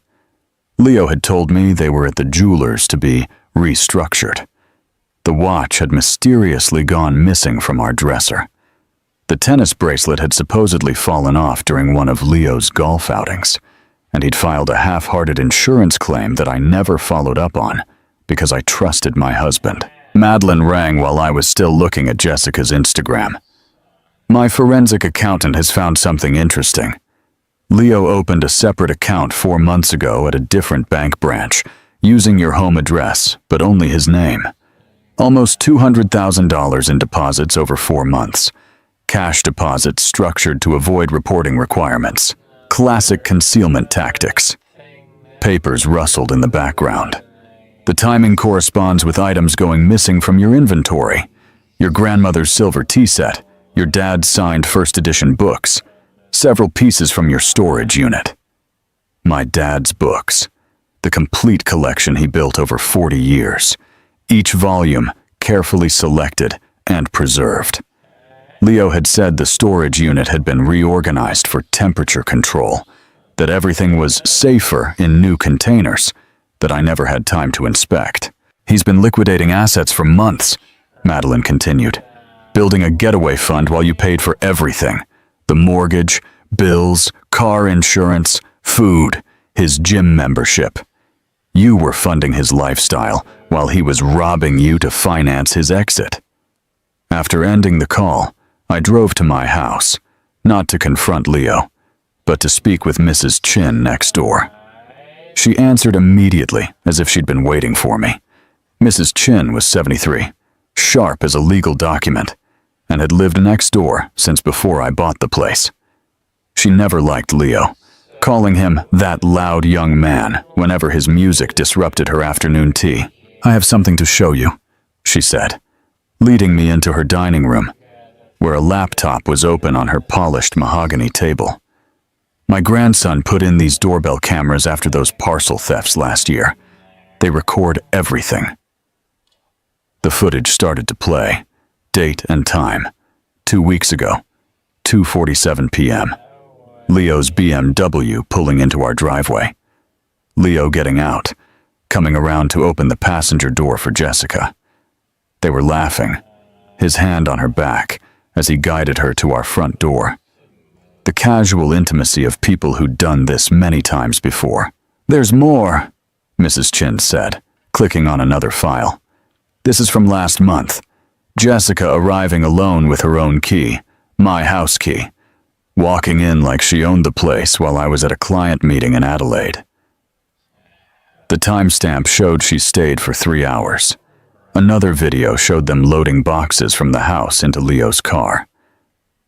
Leo had told me they were at the jeweler's to be restructured. The watch had mysteriously gone missing from our dresser. The tennis bracelet had supposedly fallen off during one of Leo's golf outings, and he'd filed a half-hearted insurance claim that I never followed up on because I trusted my husband. Madeline rang while I was still looking at Jessica's Instagram. "My forensic accountant has found something interesting. Leo opened a separate account 4 months ago at a different bank branch, using your home address, but only his name. Almost $200,000 in deposits over 4 months. Cash deposits structured to avoid reporting requirements. Classic concealment tactics." Papers rustled in the background. "The timing corresponds with items going missing from your inventory. Your grandmother's silver tea set, your dad's signed first edition books, several pieces from your storage unit." My dad's books. The complete collection he built over 40 years. Each volume carefully selected and preserved. Leo had said the storage unit had been reorganized for temperature control, that everything was safer in new containers, that I never had time to inspect. "He's been liquidating assets for months," Madeline continued, "building a getaway fund while you paid for everything. The mortgage, bills, car insurance, food, his gym membership. You were funding his lifestyle while he was robbing you to finance his exit." After ending the call, I drove to my house, not to confront Leo, but to speak with Mrs. Chin next door. She answered immediately, as if she'd been waiting for me. Mrs. Chin was 73, sharp as a legal document, and had lived next door since before I bought the place. She never liked Leo, calling him that loud young man whenever his music disrupted her afternoon tea. "I have something to show you," she said, leading me into her dining room, where a laptop was open on her polished mahogany table. "My grandson put in these doorbell cameras after those parcel thefts last year. They record everything." The footage started to play. Date and time. 2 weeks ago, 2:47 p.m. Leo's BMW pulling into our driveway. Leo getting out, coming around to open the passenger door for Jessica. They were laughing, his hand on her back as he guided her to our front door. The casual intimacy of people who'd done this many times before. "There's more," Mrs. Chin said, clicking on another file. "This is from last month. Jessica arriving alone with her own key, my house key, walking in like she owned the place while I was at a client meeting in Adelaide." The timestamp showed she stayed for 3 hours. Another video showed them loading boxes from the house into Leo's car.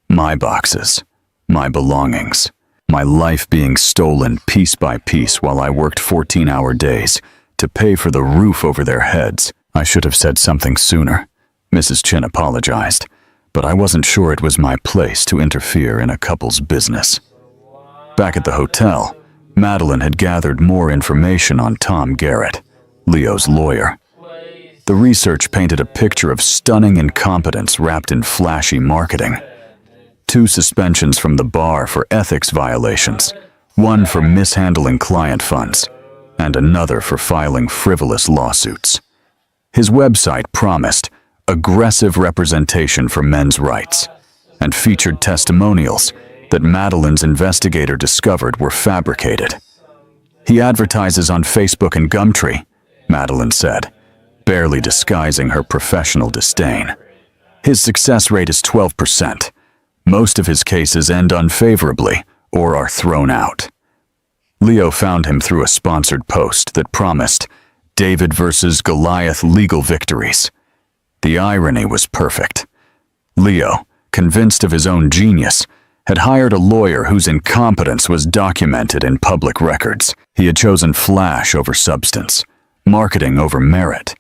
My boxes, my belongings, my life being stolen piece by piece while I worked 14-hour days to pay for the roof over their heads. "I should have said something sooner," Mrs. Chin apologized, "but I wasn't sure it was my place to interfere in a couple's business." Back at the hotel, Madeline had gathered more information on Tom Garrett, Leo's lawyer. The research painted a picture of stunning incompetence wrapped in flashy marketing. 2 suspensions from the bar for ethics violations, 1 for mishandling client funds, and another for filing frivolous lawsuits. His website promised aggressive representation for men's rights and featured testimonials that Madeline's investigator discovered were fabricated. "He advertises on Facebook and Gumtree," Madeline said, barely disguising her professional disdain. "His success rate is 12%. Most of his cases end unfavorably or are thrown out." Leo found him through a sponsored post that promised David versus Goliath legal victories. The irony was perfect. Leo, convinced of his own genius, had hired a lawyer whose incompetence was documented in public records. He had chosen flash over substance, marketing over merit.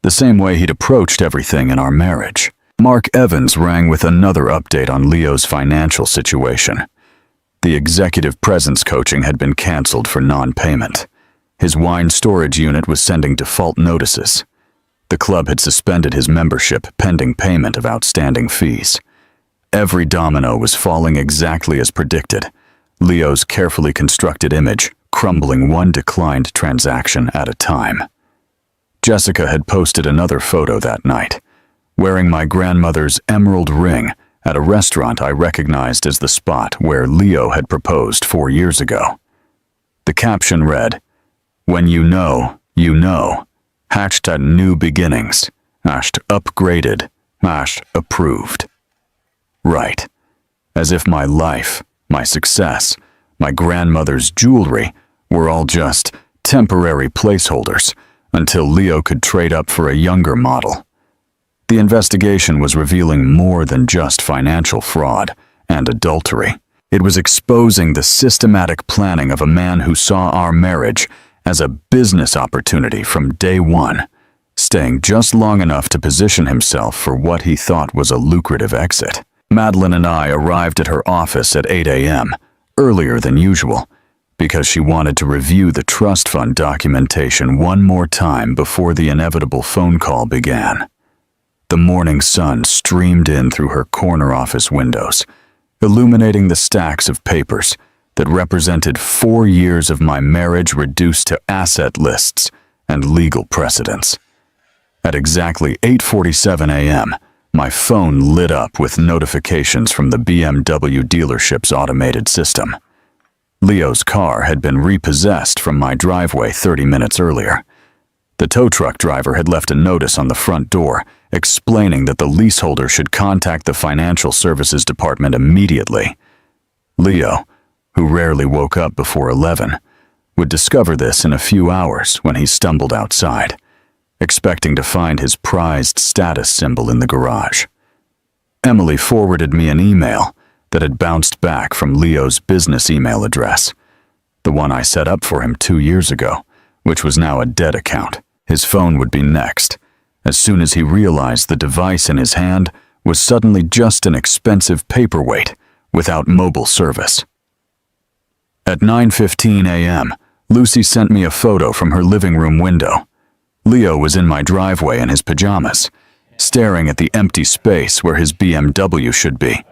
the same way he'd approached everything in our marriage. Mark Evans rang with another update on Leo's financial situation. The executive presence coaching had been canceled for non-payment. His wine storage unit was sending default notices. The club had suspended his membership pending payment of outstanding fees. Every domino was falling exactly as predicted, Leo's carefully constructed image crumbling one declined transaction at a time. Jessica had posted another photo that night, wearing my grandmother's emerald ring at a restaurant I recognized as the spot where Leo had proposed 4 years ago. The caption read, "When you know, you know. Hashtag new beginnings. Hashtag upgraded. Hashtag approved." Right. As if my life, my success, my grandmother's jewelry were all just temporary placeholders until Leo could trade up for a younger model. The investigation was revealing more than just financial fraud and adultery. It was exposing the systematic planning of a man who saw our marriage as a business opportunity from day one, staying just long enough to position himself for what he thought was a lucrative exit. Madeline and I arrived at her office at 8 a.m., earlier than usual, because she wanted to review the trust fund documentation one more time before the inevitable phone call began. The morning sun streamed in through her corner office windows, illuminating the stacks of papers that represented 4 years of my marriage reduced to asset lists and legal precedents. At exactly 8:47 a.m., my phone lit up with notifications from the BMW dealership's automated system. Leo's car had been repossessed from my driveway 30 minutes earlier. The tow truck driver had left a notice on the front door explaining that the leaseholder should contact the financial services department immediately. Leo, who rarely woke up before 11, would discover this in a few hours when he stumbled outside, expecting to find his prized status symbol in the garage. Emily forwarded me an email that had bounced back from Leo's business email address, the one I set up for him 2 years ago, which was now a dead account. His phone would be next, as soon as he realized the device in his hand was suddenly just an expensive paperweight without mobile service. At 9:15 a.m., Lucy sent me a photo from her living room window. Leo was in my driveway in his pajamas, staring at the empty space where his BMW should be,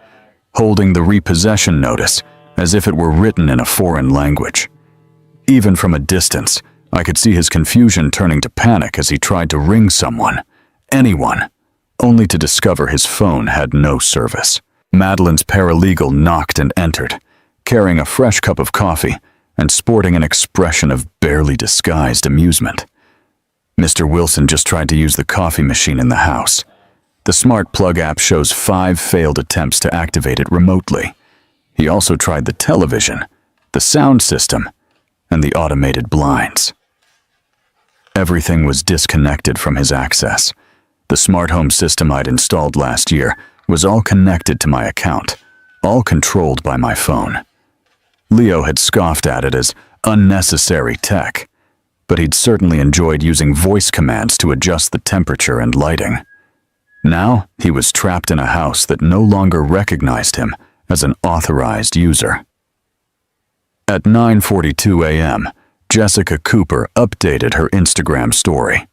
holding the repossession notice as if it were written in a foreign language. Even from a distance, I could see his confusion turning to panic as he tried to ring someone, anyone, only to discover his phone had no service. Madeline's paralegal knocked and entered, carrying a fresh cup of coffee and sporting an expression of barely disguised amusement. Mr. Wilson just tried to use the coffee machine in the house. The Smart Plug app shows 5 failed attempts to activate it remotely. He also tried the television, the sound system, and the automated blinds. Everything was disconnected from his access. The smart home system I'd installed last year was all connected to my account, all controlled by my phone. Leo had scoffed at it as unnecessary tech, but he'd certainly enjoyed using voice commands to adjust the temperature and lighting. Now he was trapped in a house that no longer recognized him as an authorized user. At 9:42 a.m., Jessica Cooper updated her Instagram story.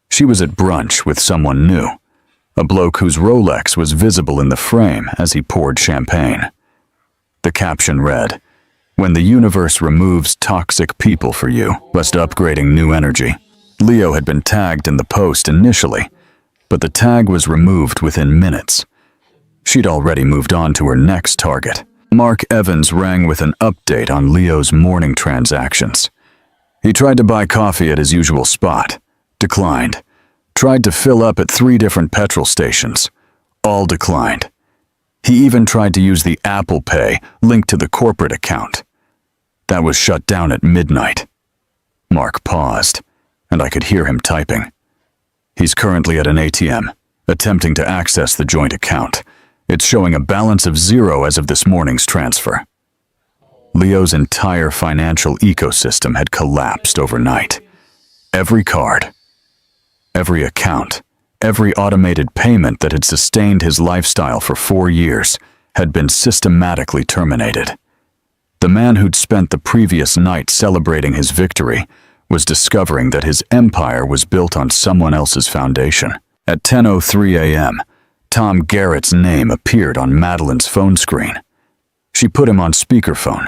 She was at brunch with someone new, a bloke whose Rolex was visible in the frame as he poured champagne. The caption read, "When the universe removes toxic people for you, just upgrading new energy." Leo had been tagged in the post initially, but the tag was removed within minutes. She'd already moved on to her next target. Mark Evans rang with an update on Leo's morning transactions. He tried to buy coffee at his usual spot, declined. Tried to fill up at 3 different petrol stations, all declined. He even tried to use the Apple Pay linked to the corporate account. That was shut down at midnight. Mark paused, and I could hear him typing. He's currently at an ATM, attempting to access the joint account. It's showing a balance of 0 as of this morning's transfer. Leo's entire financial ecosystem had collapsed overnight. Every card, Every account, every automated payment that had sustained his lifestyle for 4 years had been systematically terminated. The man who'd spent the previous night celebrating his victory was discovering that his empire was built on someone else's foundation. At 10:03 a.m., Tom Garrett's name appeared on Madeline's phone screen. She put him on speakerphone,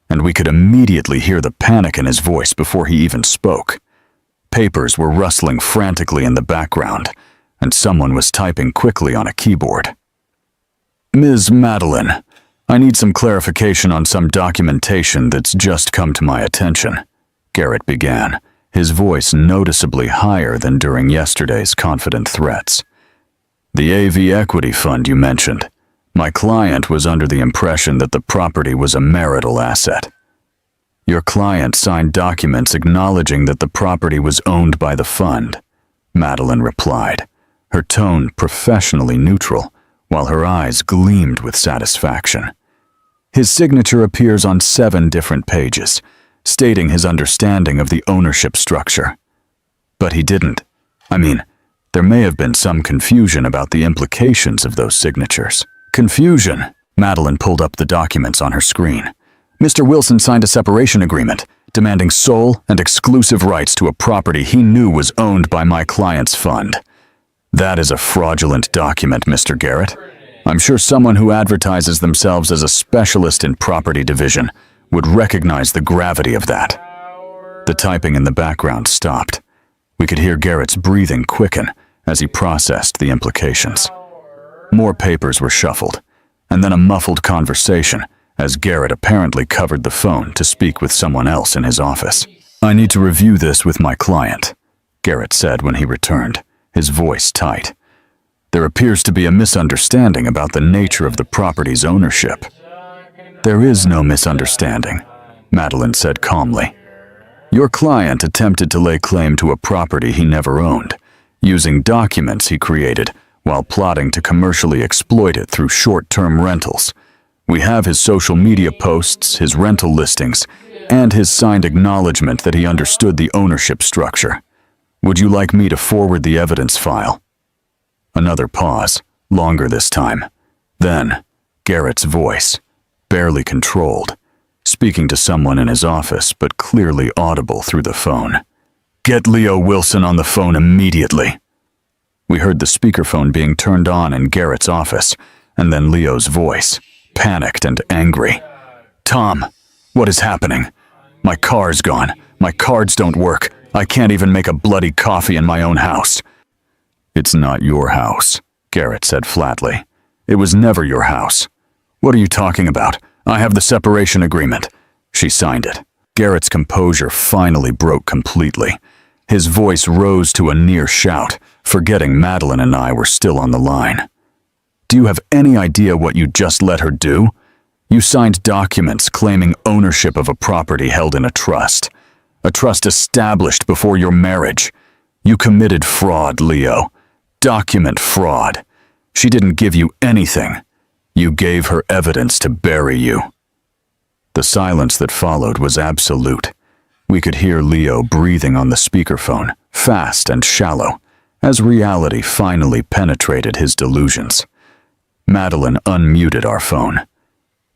and we could immediately hear the panic in his voice before he even spoke. Papers were rustling frantically in the background, and someone was typing quickly on a keyboard. "Ms. Madeline, I need some clarification on some documentation that's just come to my attention," Garrett began, his voice noticeably higher than during yesterday's confident threats. "The AV Equity Fund you mentioned. My client was under the impression that the property was a marital asset. Your client signed documents acknowledging that the property was owned by the fund," Madeline replied, her tone professionally neutral, while her eyes gleamed with satisfaction. "His signature appears on 7 different pages, stating his understanding of the ownership structure. But he didn't. I mean, there may have been some confusion about the implications of those signatures." "Confusion?" Madeline pulled up the documents on her screen. "Mr. Wilson signed a separation agreement, demanding sole and exclusive rights to a property he knew was owned by my client's fund. That is a fraudulent document, Mr. Garrett. I'm sure someone who advertises themselves as a specialist in property division would recognize the gravity of that." The typing in the background stopped. We could hear Garrett's breathing quicken as he processed the implications. More papers were shuffled, and then a muffled conversation as Garrett apparently covered the phone to speak with someone else in his office. "I need to review this with my client," Garrett said when he returned, his voice tight. "There appears to be a misunderstanding about the nature of the property's ownership." "There is no misunderstanding," Madeline said calmly. "Your client attempted to lay claim to a property he never owned, using documents he created while plotting to commercially exploit it through short-term rentals. We have his social media posts, his rental listings, and his signed acknowledgement that he understood the ownership structure. Would you like me to forward the evidence file?" Another pause, longer this time. Then, Garrett's voice, barely controlled, speaking to someone in his office but clearly audible through the phone. "Get Leo Wilson on the phone immediately." We heard the speakerphone being turned on in Garrett's office, and then Leo's voice, panicked and angry. "Tom, what is happening? My car's gone. My cards don't work. I can't even make a bloody coffee in my own house." "It's not your house," Garrett said flatly. "It was never your house. What are you talking about? I have the separation agreement." She signed it. Garrett's composure finally broke completely. His voice rose to a near shout, forgetting Madeline and I were still on the line. "Do you have any idea what you just let her do? You signed documents claiming ownership of a property held in a trust established before your marriage. You committed fraud, Leo. Document fraud. She didn't give you anything. You gave her evidence to bury you." The silence that followed was absolute. We could hear Leo breathing on the speakerphone, fast and shallow, as reality finally penetrated his delusions. Madeline unmuted our phone.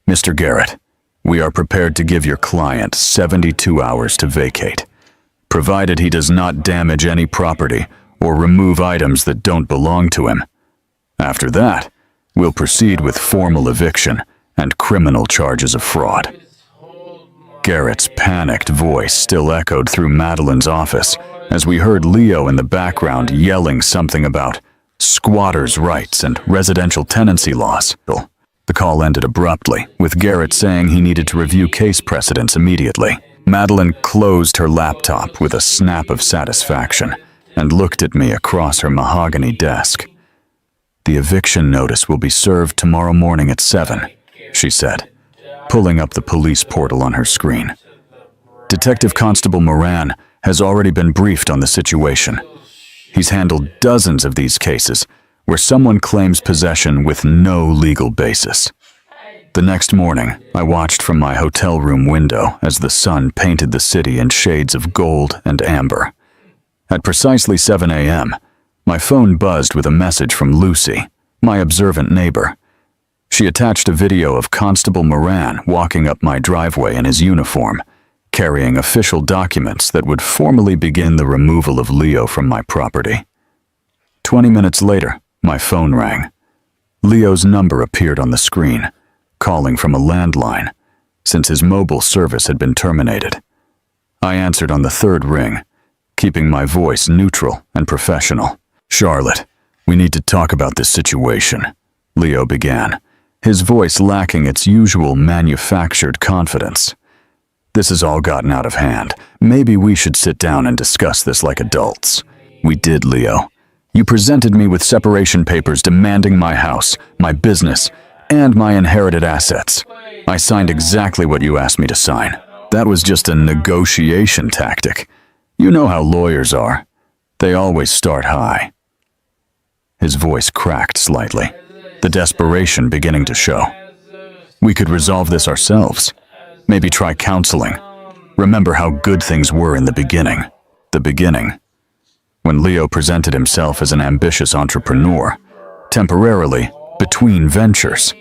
"Mr. Garrett, we are prepared to give your client 72 hours to vacate, provided he does not damage any property or remove items that don't belong to him. After that, we'll proceed with formal eviction and criminal charges of fraud." Garrett's panicked voice still echoed through Madeline's office as we heard Leo in the background yelling something about squatters' rights and residential tenancy laws. The call ended abruptly, with Garrett saying he needed to review case precedents immediately. Madeline closed her laptop with a snap of satisfaction and looked at me across her mahogany desk. "The eviction notice will be served tomorrow morning at 7, she said, pulling up the police portal on her screen. "Detective Constable Moran has already been briefed on the situation. He's handled dozens of these cases where someone claims possession with no legal basis." The next morning, I watched from my hotel room window as the sun painted the city in shades of gold and amber. At precisely 7 a.m., my phone buzzed with a message from Lucy, my observant neighbor. She attached a video of Constable Moran walking up my driveway in his uniform, carrying official documents that would formally begin the removal of Leo from my property. 20 minutes later, my phone rang. Leo's number appeared on the screen, calling from a landline, since his mobile service had been terminated. I answered on the third ring, keeping my voice neutral and professional. "Charlotte, we need to talk about this situation," Leo began, his voice lacking its usual manufactured confidence. "This has all gotten out of hand. Maybe we should sit down and discuss this like adults." "We did, Leo. You presented me with separation papers demanding my house, my business, and my inherited assets. I signed exactly what you asked me to sign. That was just a negotiation tactic. You know how lawyers are. They always start high." His voice cracked slightly, the desperation beginning to show. "We could resolve this ourselves. Maybe try counseling. Remember how good things were in the beginning. The beginning. When Leo presented himself as an ambitious entrepreneur, temporarily between ventures.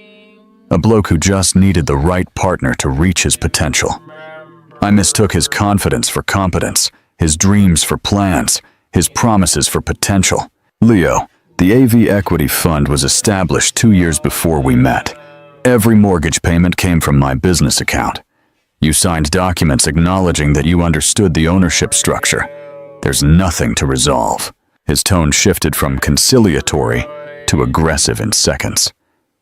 A bloke who just needed the right partner to reach his potential. I mistook his confidence for competence, his dreams for plans, his promises for potential. Leo, the AV Equity Fund was established 2 years before we met. Every mortgage payment came from my business account. You signed documents acknowledging that you understood the ownership structure. There's nothing to resolve." His tone shifted from conciliatory to aggressive in seconds.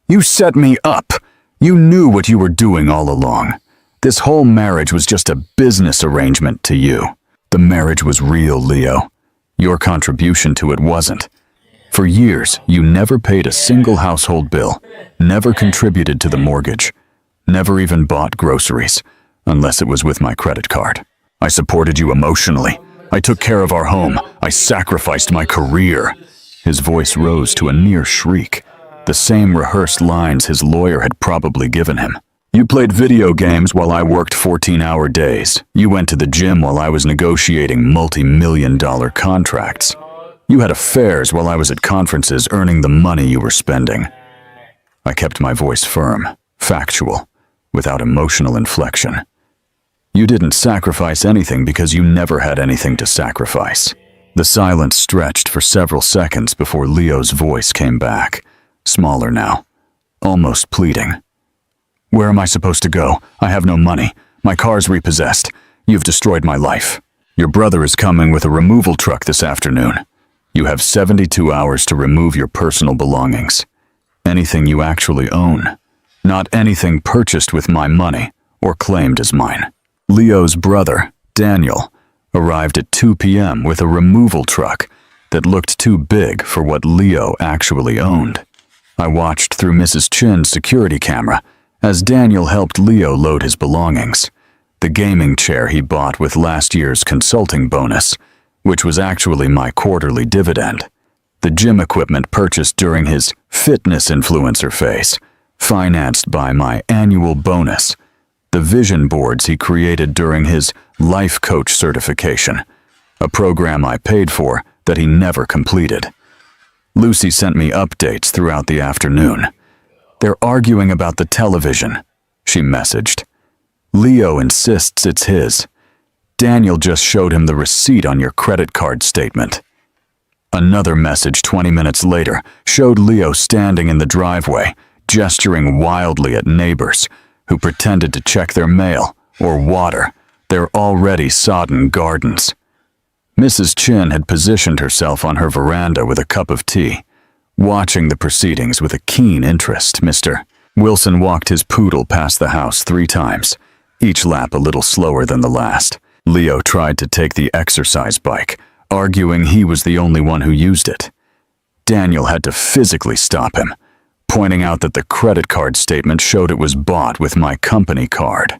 "You set me up. You knew what you were doing all along. This whole marriage was just a business arrangement to you. The marriage was real, Leo. Your contribution to it wasn't. For years, you never paid a single household bill, never contributed to the mortgage, never even bought groceries, unless it was with my credit card. I supported you emotionally. I took care of our home. I sacrificed my career." His voice rose to a near shriek, the same rehearsed lines his lawyer had probably given him. "You played video games while I worked 14-hour days. You went to the gym while I was negotiating multi-million-dollar contracts. You had affairs while I was at conferences earning the money you were spending." I kept my voice firm, factual, without emotional inflection. "You didn't sacrifice anything because you never had anything to sacrifice." The silence stretched for several seconds before Leo's voice came back, smaller now, almost pleading. "Where am I supposed to go? I have no money. My car's repossessed. You've destroyed my life. Your brother is coming with a removal truck this afternoon. You have 72 hours to remove your personal belongings. Anything you actually own, not anything purchased with my money or claimed as mine." Leo's brother, Daniel, arrived at 2 p.m. with a removal truck that looked too big for what Leo actually owned. I watched through Mrs. Chin's security camera as Daniel helped Leo load his belongings. The gaming chair he bought with last year's consulting bonus, which was actually my quarterly dividend. The gym equipment purchased during his fitness influencer phase, financed by my annual bonus. The vision boards he created during his life coach certification, a program I paid for that he never completed. Lucy sent me updates throughout the afternoon. "They're arguing about the television," she messaged. "Leo insists it's his. Daniel just showed him the receipt on your credit card statement." Another message 20 minutes later showed Leo standing in the driveway, gesturing wildly at neighbors who pretended to check their mail or water their already sodden gardens. Mrs. Chin had positioned herself on her veranda with a cup of tea, watching the proceedings with a keen interest. Mr. Wilson walked his poodle past the house 3 times, each lap a little slower than the last. Leo tried to take the exercise bike, arguing he was the only one who used it. Daniel had to physically stop him, pointing out that the credit card statement showed it was bought with my company card.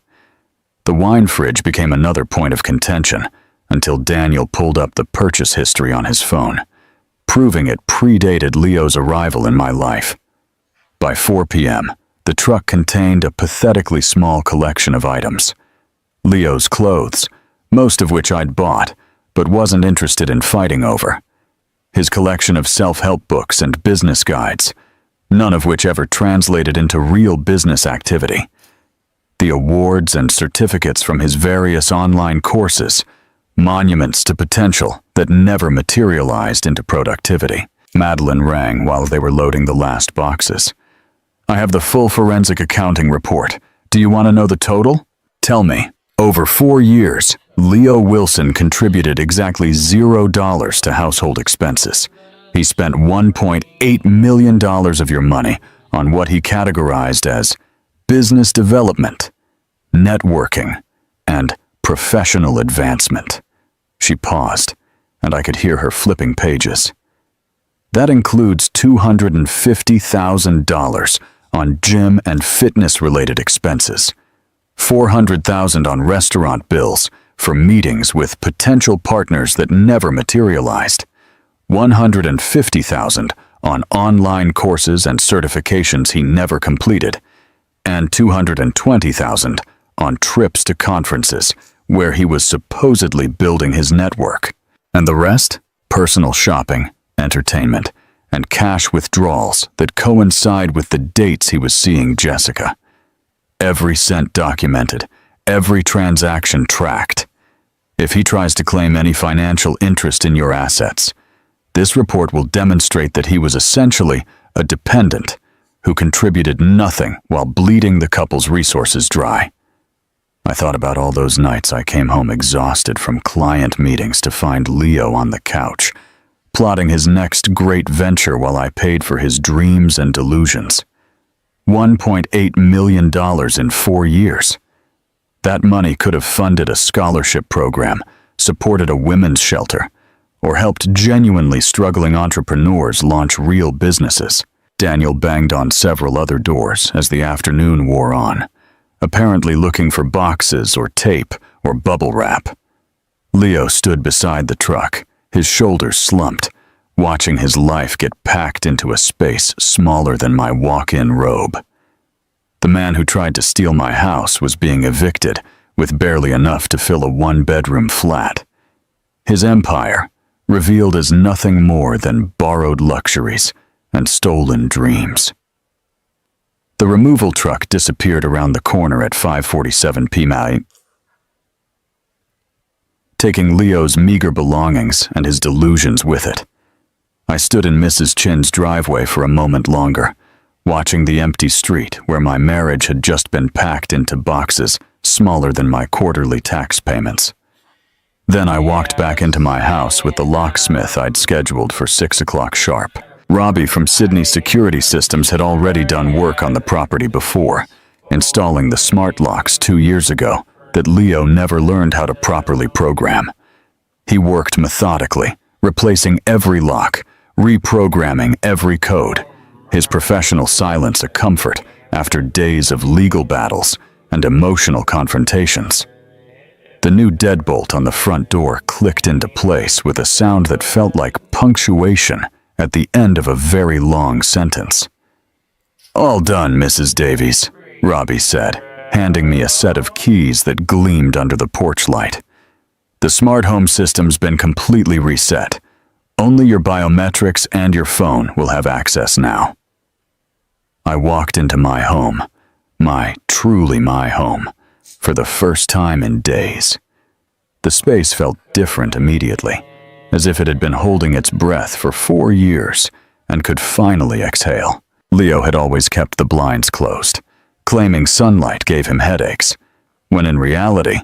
The wine fridge became another point of contention until Daniel pulled up the purchase history on his phone, proving it predated Leo's arrival in my life. By 4 p.m., the truck contained a pathetically small collection of items. Leo's clothes, most of which I'd bought, but wasn't interested in fighting over. His collection of self-help books and business guides, none of which ever translated into real business activity. The awards and certificates from his various online courses, monuments to potential that never materialized into productivity. Madeline rang while they were loading the last boxes. "I have the full forensic accounting report. Do you want to know the total?" "Tell me." Over 4 years, Leo Wilson contributed exactly $0 to household expenses. He spent $1.8 million of your money on what he categorized as business development, networking, and professional advancement. She paused, and I could hear her flipping pages. That includes $250,000 on gym and fitness-related expenses, $400,000 on restaurant bills for meetings with potential partners that never materialized, $150,000 on online courses and certifications he never completed, and $220,000 on trips to conferences where he was supposedly building his network. And the rest? Personal shopping, entertainment, and cash withdrawals that coincide with the dates he was seeing Jessica. Every cent documented, every transaction tracked. If he tries to claim any financial interest in your assets, this report will demonstrate that he was essentially a dependent who contributed nothing while bleeding the couple's resources dry. I thought about all those nights I came home exhausted from client meetings to find Leo on the couch, plotting his next great venture while I paid for his dreams and delusions. $1.8 million in 4 years. That money could have funded a scholarship program, supported a women's shelter, or helped genuinely struggling entrepreneurs launch real businesses. Daniel banged on several other doors as the afternoon wore on, apparently looking for boxes or tape or bubble wrap. Leo stood beside the truck, his shoulders slumped, watching his life get packed into a space smaller than my walk-in robe. The man who tried to steal my house was being evicted with barely enough to fill a one-bedroom flat. His empire, revealed as nothing more than borrowed luxuries and stolen dreams. The removal truck disappeared around the corner at 5:47 p.m., taking Leo's meager belongings and his delusions with it. I stood in Mrs. Chin's driveway for a moment longer, watching the empty street where my marriage had just been packed into boxes smaller than my quarterly tax payments. Then I walked back into my house with the locksmith I'd scheduled for 6 o'clock sharp. Robbie from Sydney Security Systems had already done work on the property before, installing the smart locks 2 years ago that Leo never learned how to properly program. He worked methodically, replacing every lock, reprogramming every code, his professional silence a comfort after days of legal battles and emotional confrontations. The new deadbolt on the front door clicked into place with a sound that felt like punctuation at the end of a very long sentence. "All done, Mrs. Davies," Robbie said, handing me a set of keys that gleamed under the porch light. "The smart home system's been completely reset. Only your biometrics and your phone will have access now." I walked into my home, truly my home, for the first time in days. The space felt different immediately, as if it had been holding its breath for 4 years and could finally exhale. Leo had always kept the blinds closed, claiming sunlight gave him headaches, when in reality,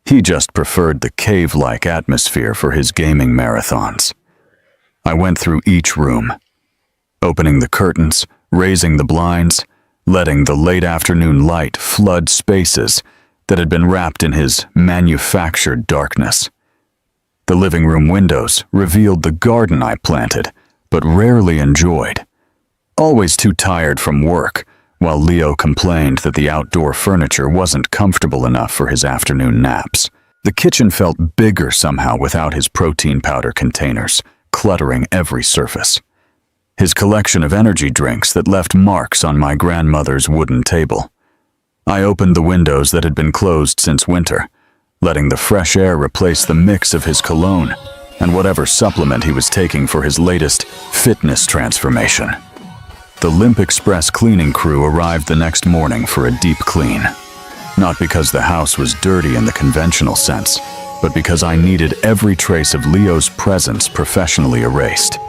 he just preferred the cave-like atmosphere for his gaming marathons. I went through each room, opening the curtains, raising the blinds, letting the late afternoon light flood spaces that had been wrapped in his manufactured darkness. The living room windows revealed the garden I planted, but rarely enjoyed. Always too tired from work, while Leo complained that the outdoor furniture wasn't comfortable enough for his afternoon naps. The kitchen felt bigger somehow without his protein powder containers, cluttering every surface. His collection of energy drinks that left marks on my grandmother's wooden table. I opened the windows that had been closed since winter, letting the fresh air replace the mix of his cologne and whatever supplement he was taking for his latest fitness transformation. The Limp Express cleaning crew arrived the next morning for a deep clean. Not because the house was dirty in the conventional sense, but because I needed every trace of Leo's presence professionally erased.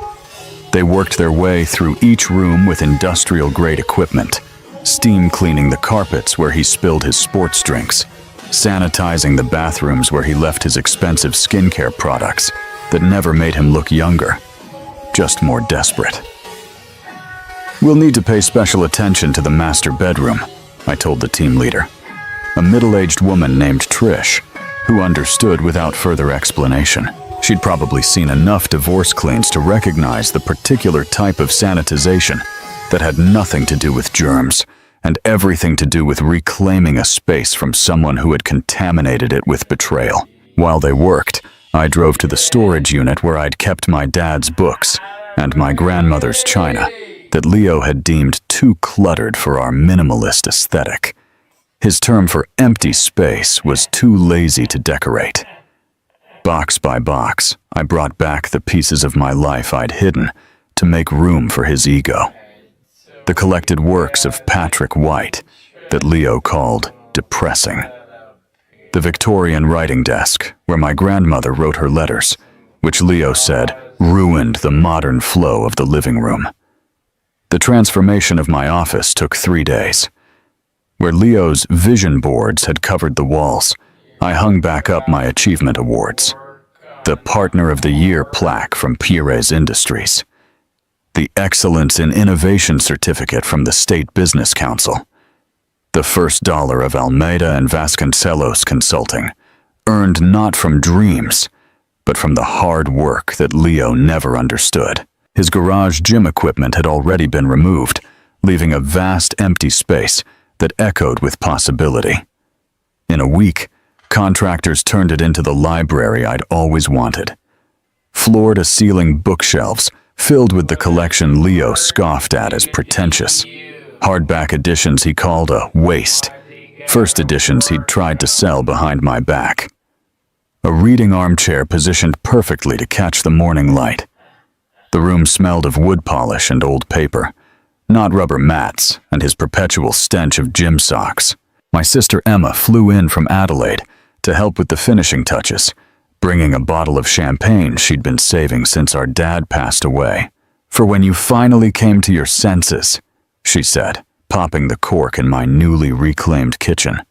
They worked their way through each room with industrial-grade equipment, steam cleaning the carpets where he spilled his sports drinks, sanitizing the bathrooms where he left his expensive skincare products that never made him look younger, just more desperate. "We'll need to pay special attention to the master bedroom," I told the team leader, a middle-aged woman named Trish, who understood without further explanation. She'd probably seen enough divorce cleans to recognize the particular type of sanitization that had nothing to do with germs and everything to do with reclaiming a space from someone who had contaminated it with betrayal. While they worked, I drove to the storage unit where I'd kept my dad's books and my grandmother's china that Leo had deemed too cluttered for our minimalist aesthetic. His term for empty space was too lazy to decorate. Box by box, I brought back the pieces of my life I'd hidden to make room for his ego. The collected works of Patrick White that Leo called depressing. The Victorian writing desk where my grandmother wrote her letters, which Leo said ruined the modern flow of the living room. The transformation of my office took 3 days. Where Leo's vision boards had covered the walls, I hung back up my achievement awards. The Partner of the Year plaque from Pires Industries. The Excellence in Innovation certificate from the State Business Council. The first dollar of Almeida and Vasconcelos Consulting, earned not from dreams, but from the hard work that Leo never understood. His garage gym equipment had already been removed, leaving a vast empty space that echoed with possibility. In a week, contractors turned it into the library I'd always wanted. Floor-to-ceiling bookshelves filled with the collection Leo scoffed at as pretentious. Hardback editions he called a waste. First editions he'd tried to sell behind my back. A reading armchair positioned perfectly to catch the morning light. The room smelled of wood polish and old paper, not rubber mats and his perpetual stench of gym socks. My sister Emma flew in from Adelaide to help with the finishing touches, bringing a bottle of champagne she'd been saving since our dad passed away. "For when you finally came to your senses," she said, popping the cork in my newly reclaimed kitchen.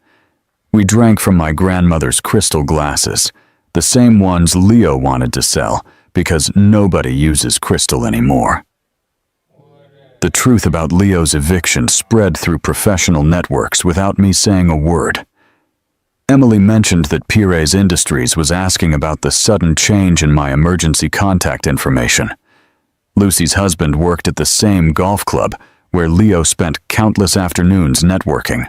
We drank from my grandmother's crystal glasses, the same ones Leo wanted to sell because nobody uses crystal anymore. The truth about Leo's eviction spread through professional networks without me saying a word. Emily mentioned that Pires Industries was asking about the sudden change in my emergency contact information. Lucy's husband worked at the same golf club where Leo spent countless afternoons networking,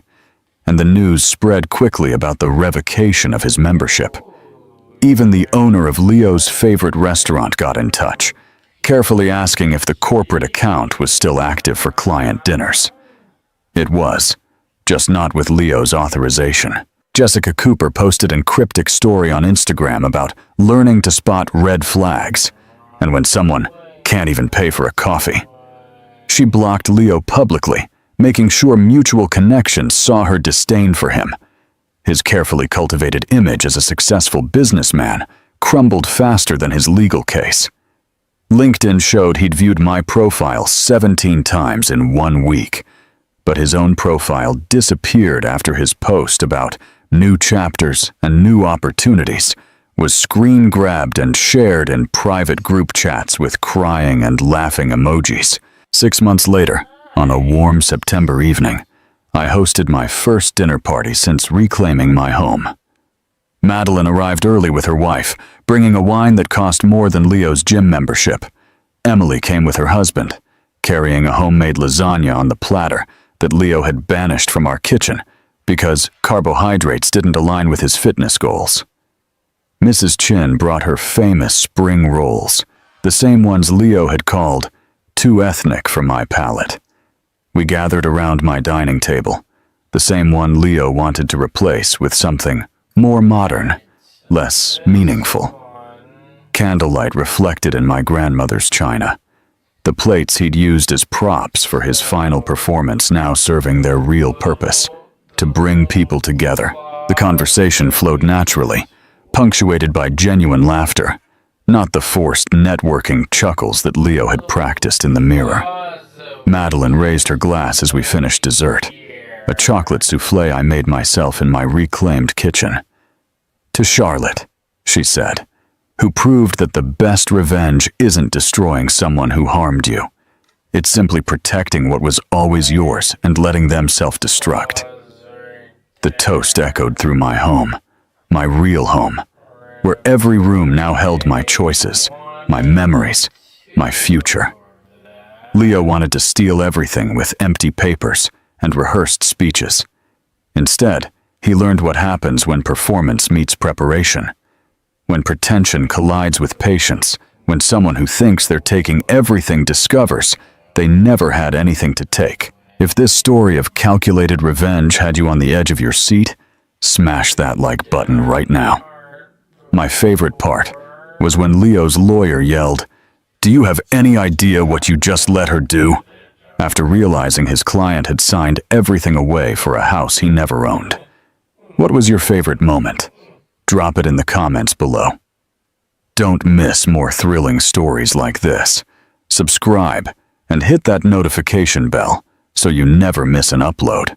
and the news spread quickly about the revocation of his membership. Even the owner of Leo's favorite restaurant got in touch, carefully asking if the corporate account was still active for client dinners. It was, just not with Leo's authorization. Jessica Cooper posted a cryptic story on Instagram about learning to spot red flags, and when someone can't even pay for a coffee. She blocked Leo publicly, making sure mutual connections saw her disdain for him. His carefully cultivated image as a successful businessman crumbled faster than his legal case. LinkedIn showed he'd viewed my profile 17 times in 1 week, but his own profile disappeared after his post about new chapters and new opportunities was screen-grabbed and shared in private group chats with crying and laughing emojis. 6 months later, on a warm September evening, I hosted my first dinner party since reclaiming my home. Madeline arrived early with her wife, bringing a wine that cost more than Leo's gym membership. Emily came with her husband, carrying a homemade lasagna on the platter that Leo had banished from our kitchen because carbohydrates didn't align with his fitness goals. Mrs. Chin brought her famous spring rolls, the same ones Leo had called too ethnic for my palate. We gathered around my dining table, the same one Leo wanted to replace with something more modern less meaningful. Candlelight reflected in my grandmother's china, the plates he'd used as props for his final performance now serving their real purpose, to bring people together. The conversation flowed naturally, punctuated by genuine laughter, not the forced networking chuckles that Leo had practiced in the mirror. Madeline raised her glass as we finished dessert, a chocolate souffle I made myself in my reclaimed kitchen. "To Charlotte," she said, "who proved that the best revenge isn't destroying someone who harmed you. It's simply protecting what was always yours and letting them self-destruct." The toast echoed through my home, my real home, where every room now held my choices, my memories, my future. Leo wanted to steal everything with empty papers and rehearsed speeches. Instead, he learned what happens when performance meets preparation, when pretension collides with patience, when someone who thinks they're taking everything discovers they never had anything to take. If this story of calculated revenge had you on the edge of your seat, smash that like button right now. My favorite part was when Leo's lawyer yelled, "Do you have any idea what you just let her do?" after realizing his client had signed everything away for a house he never owned. What was your favorite moment? Drop it in the comments below. Don't miss more thrilling stories like this. Subscribe and hit that notification bell so you never miss an upload.